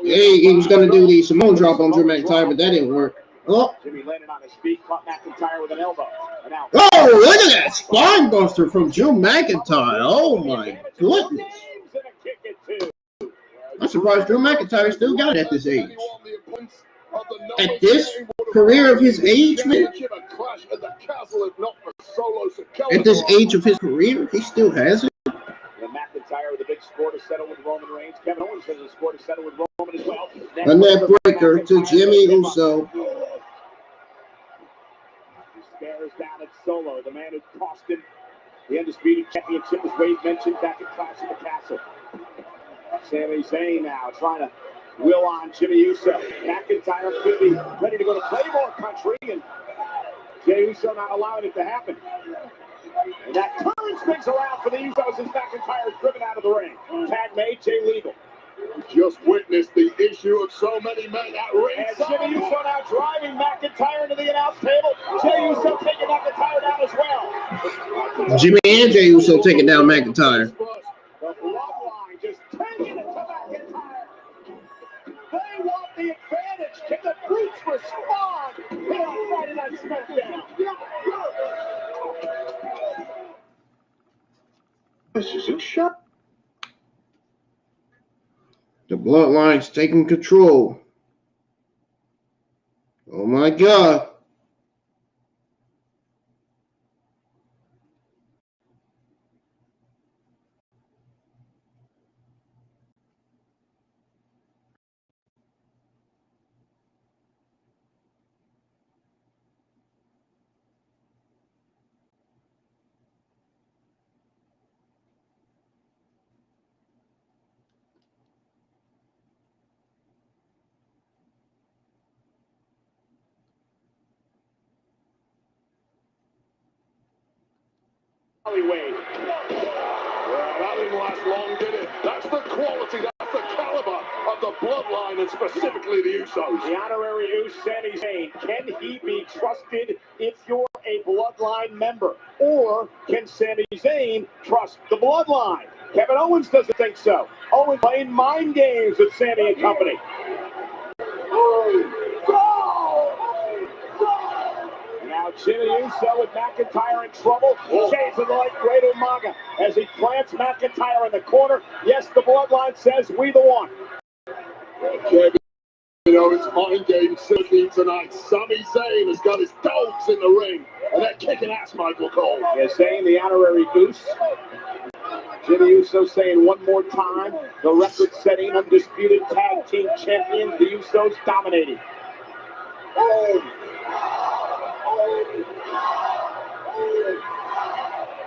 Hey, he was going to do the Samoan drop on Drew McIntyre, but that didn't work. Oh. Jimmy landed on his feet, caught McIntyre with an elbow. Oh, look at that spine buster from Drew McIntyre. Oh, my goodness. I'm surprised Drew McIntyre still got it at this age. At this career of his age, man. At this age of his career, he still has it. And McIntyre with a big score to settle with Roman Reigns. Kevin Owens has a score to settle with Roman as well. A neck breaker to Jimmy Uso. He stares down at Solo, the man who cost him the undisputed championship, as Wade mentioned back at Clash of the Castle. Sami Zayn now trying to will on Jimmy Uso. McIntyre could be ready to go to Claymore country, and Jey Uso not allowing it to happen. And that turns things around for the Usos as McIntyre is driven out of the ring. Tag made, Jey legal. Just witnessed the issue of so many men at ringside. And Jimmy Uso now driving McIntyre into the announce table. Jey Uso taking McIntyre down as well. Jimmy and Jey Uso taking down McIntyre. The bloodline just taking it to McIntyre. They want the advantage. Can the Brutes respond here on Friday Night SmackDown? This is a shot. The bloodline's taking control. Oh my God. Wade. Well, that didn't last long, did it? That's the quality, that's the caliber of the bloodline, and specifically the Usos. The honorary Us, Sami Zayn. Can he be trusted if you're a bloodline member? Or can Sami Zayn trust the bloodline? Kevin Owens doesn't think so. Owens playing mind games with Sami and company. Now Jimmy Uso with McIntyre in trouble. Shades of the light, great Umaga as he plants McIntyre in the corner. Yes, the bloodline says we the one. Okay, you know, it's mind game city tonight. Sami Zayn has got his dogs in the ring, and they're kicking ass, Michael Cole. Yeah, Zayn, the honorary Goose. Jimmy Uso saying one more time, the record-setting, undisputed tag team champions, the Usos dominating.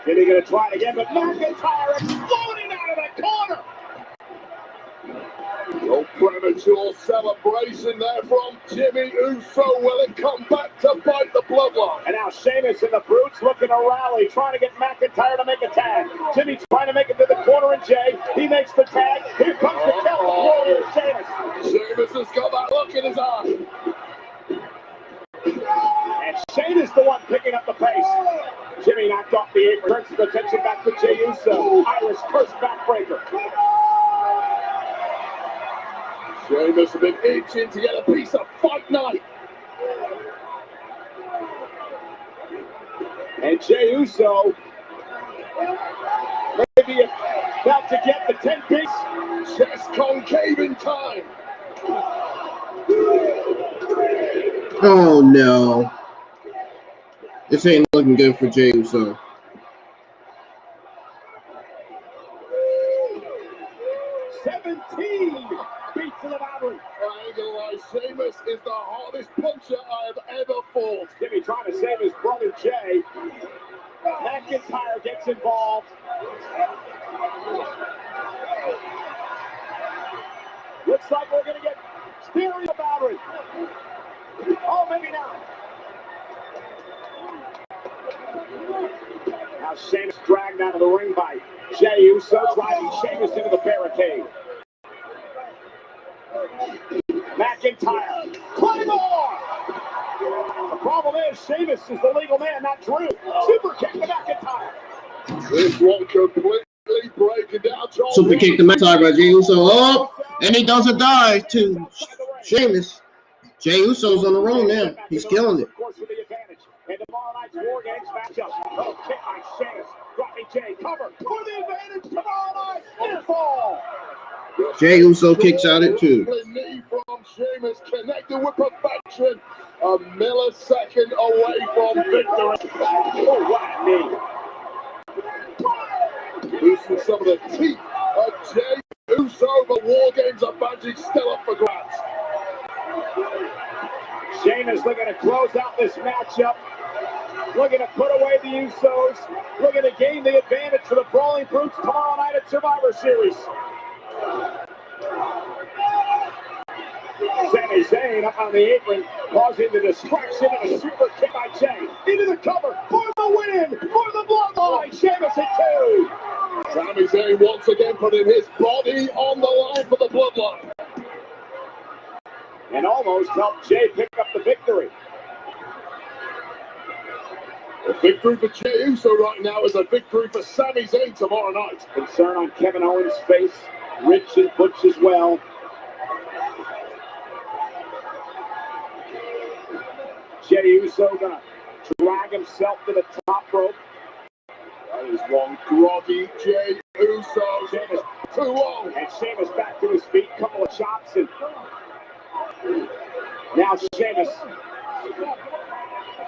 Jimmy gonna try it again, but McIntyre exploding out of the corner. No premature celebration there from Jimmy Uso. Will it come back to bite the bloodline? And now Sheamus and the Brutes looking to rally, trying to get McIntyre to make a tag. Jimmy trying to make it to the corner, and Jey, he makes the tag. Here comes the Celtic Warrior, Sheamus. Sheamus has got that look in his eye. And Shayna's the one picking up the pace. Jimmy knocked off the apron, turns his attention back to Jey Uso. Irish curse backbreaker. Sheamus has been itching to get a piece of Fight Night. And Jey Uso maybe about to get the 10-piece. Chest concave in time. Oh no. This ain't looking good for Jey Uso. Beats to the boundary. I ain't gonna lie, Sheamus is the hardest puncher I have ever fought. Jimmy trying to save his brother Jey. McIntyre gets involved. Looks like we're gonna get stereo boundary. Oh, maybe not. Now Now Sheamus dragged out of the ring by Jey Uso, driving Sheamus into the barricade. McIntyre, Claymore! The problem is Sheamus is the legal man, not Drew. Super kick to McIntyre. This one completely breaking down. Super kick to McIntyre by Jey Uso. Oh, and he does a dive to Sheamus. Jey Uso's on the roll now. He's killing it. Of course, with the advantage. And tomorrow night's WarGames matchup. Oh, kick by Sheamus. Dropping Jey. Cover for the advantage tomorrow night. Pinfall. Jey Uso kicks out at 2. Knee from Sheamus connected with perfection. A millisecond away from victory. Oh, what a knee. Losing some of the teeth of Jey Uso. The WarGames advantage still up for grabs. Sheamus looking to close out this matchup. Looking to put away the Usos. Looking to gain the advantage for the Brawling Brutes tomorrow night at Survivor Series. Sami Zayn up on the apron, causing the distraction and a super kick by Jey. Into the cover for the win, for the bloodline. Sheamus at 2. Sami Zayn once again putting his body on the line for the bloodline. And almost helped Jey pick up the victory. A victory for Jey Uso right now is a victory for Sami Zayn tomorrow night. Concern on Kevin Owens' face, Rich and Butch as well. Jey Uso gonna drag himself to the top rope. That is one groggy Jey Uso. Sheamus too long. And Sheamus back to his feet, couple of chops, and now Sheamus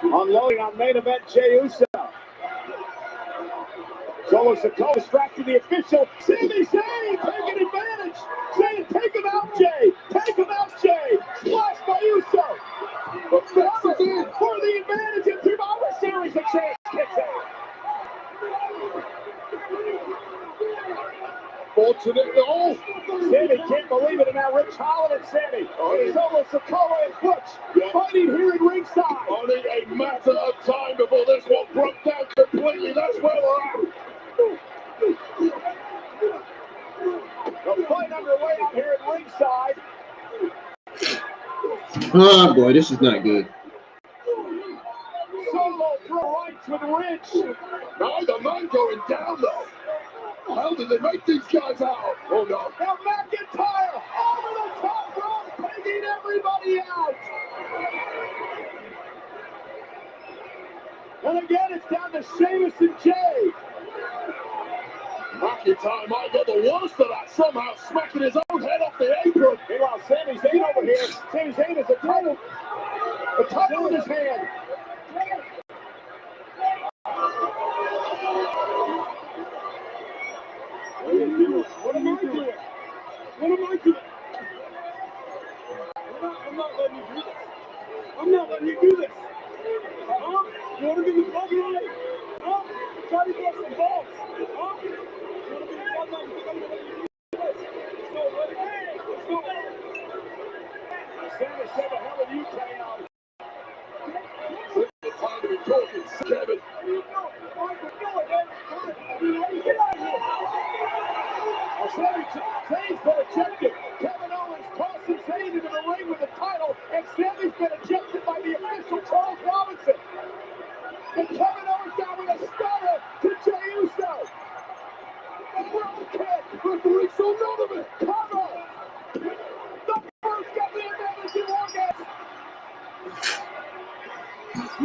unloading on main event Jey Uso. Solo Sikoa distracting the official. Sami Zayn taking advantage. Saying, take him out, Jey. Take him out, Jey. Splash by Uso. But that's it for the advantage in Survivor Series. The chance kicks out. Fortunate. Oh, Sami can't believe it, and now Rich Holland and Sami. Solo Sikoa and Butch fighting here at ringside. Only a matter of time before this one broke down completely. That's where we're at. The fight underway out here at ringside. Oh boy, this is not good. Solo throw rights with Rich. Neither man going down though. How did they make these guys out? Oh no. Now McIntyre over the top rope, taking everybody out. And again, it's down to Sheamus and Jey. McIntyre might get the worst of that somehow, smacking his own head off the apron. Meanwhile, Sami Zayn over here. Sami Zayn has a title in his hand. What am I doing? What am I doing? I'm not letting you do this. I'm not letting you do this. Huh? You want to be the bloodline? Huh? Try to get some balls. Huh? You want to be the bloodline? You think I'm going to let you do this? No, let it go. Sami said, the hell are you, KO? It's time to be talking, Kevin. Zayn's been ejected. Kevin Owens tosses Zayn into the ring with the title, and Sami's been ejected by the official Charles Robinson. And Kevin Owens down with a stunner to Jey Uso. The Braun kick. Referee saw none of it. Cover. The first got the advantage in WarGames.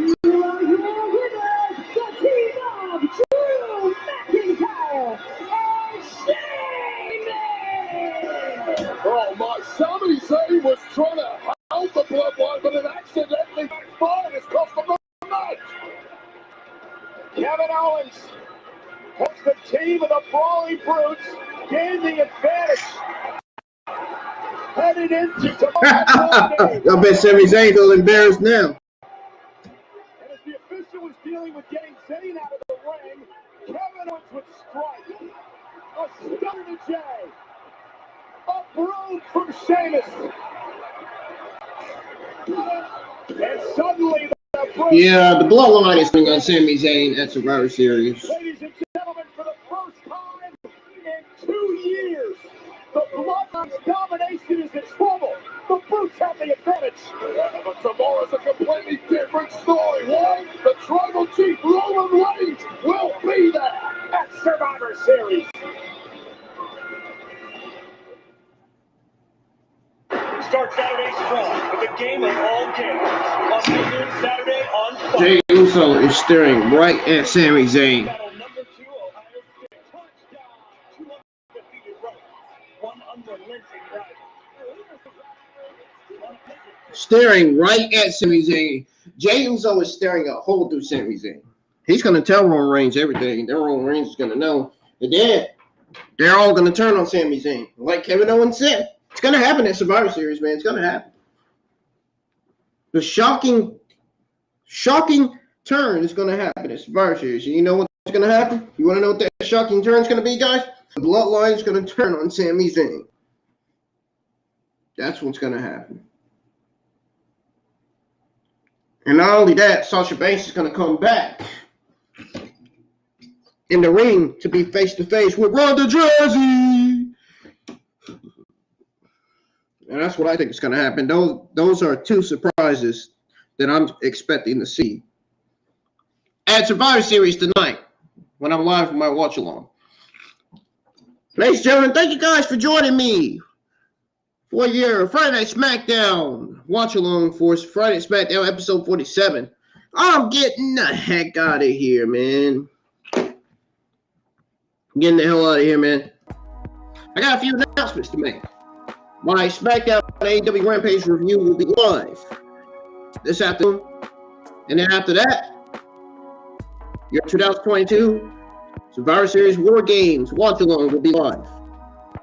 You are your winners, the team of Drew McIntyre and Sheamus. Oh my, Sami Zayn was trying to help the bloodline, but it accidentally backfired. It's cost them the match. Kevin Owens helps the team of the Brawling Brutes gain the advantage. Headed into tomorrow's I bet Sami Zayn feels embarrassed now. And as the official was dealing with getting Zayn out of the ring, Kevin Owens would strike. A stunner to Jey. A broom from Sheamus. And suddenly the Yeah, the bloodline is going on Sami Zayn at Survivor Series. Ladies and gentlemen, for the first time in 2 years, the bloodline's domination is in trouble. The Brutes have the advantage. But tomorrow's a completely different story. Why? The Tribal Chief Roman Reigns will be there at Survivor Series. Start Saturday strong with a game of all games. On noon Saturday on Fox. Jey Uso is staring right at Sami Zayn. Staring right at Sami Zayn. Jey Uso is staring a hole through Sami Zayn. He's going to tell Roman Reigns everything. Then Roman Reigns is going to know. And then they're all going to turn on Sami Zayn. Like Kevin Owens said. It's going to happen at Survivor Series, man. It's going to happen. The shocking turn is going to happen at Survivor Series. And you know what's going to happen? You want to know what that shocking turn is going to be, guys? The bloodline is going to turn on Sami Zayn. That's what's going to happen. And not only that, Sasha Banks is going to come back in the ring to be face-to-face with Ronda Rousey. And that's what I think is going to happen. Those are two surprises that I'm expecting to see at Survivor Series tonight when I'm live for my watch-along. Ladies and gentlemen, thank you guys for joining me for your Friday Night SmackDown watch-along for Friday Night SmackDown episode 47. I'm getting the heck out of here, man. I'm getting the hell out of here, man. I got a few announcements to make. My SmackDown AEW Rampage review will be live this afternoon. And then after that, your 2022 Survivor Series WarGames watch-along will be live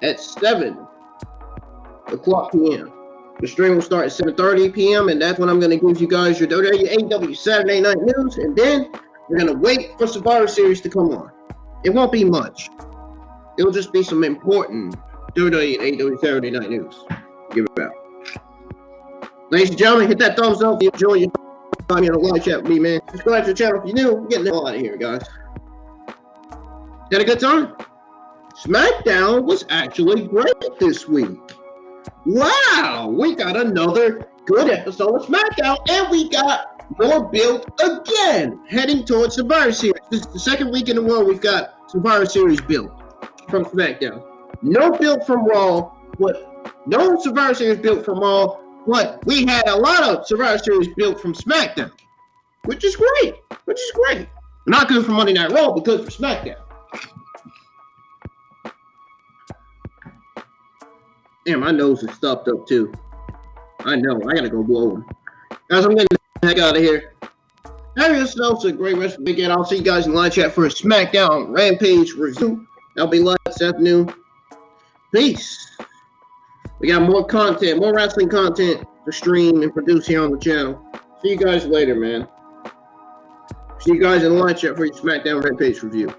at 7 o'clock p.m. The stream will start at 7:30 p.m. and that's when I'm going to give you guys your WWE Saturday Night News. And then we're going to wait for Survivor Series to come on. It won't be much. It'll just be some important WWE and AEW Saturday Night News. Give it out. Ladies and gentlemen, hit that thumbs up if you enjoy your time here in the live chat with me, man. Subscribe to the channel if you're new. We're getting the hell out of here, guys. Had a good time? SmackDown was actually great this week. Wow, we got another good episode of SmackDown, and we got more build again, heading towards Survivor Series. This is the second week in a row we've got Survivor Series build from SmackDown. No build from Raw, but no Survivor Series build from Raw, but we had a lot of Survivor Series built from SmackDown, which is great. Not good for Monday Night Raw, but good for SmackDown. Damn, my nose is stopped up too. I know, I gotta go blow them. Guys, I'm getting the heck out of here. Have yourselves a great rest of the weekend. I'll see you guys in live chat for a SmackDown Rampage review. That'll be live this afternoon. Peace. We got more content, more wrestling content to stream and produce here on the channel. See you guys later, man. See you guys in the live chat for your SmackDown Rampage review.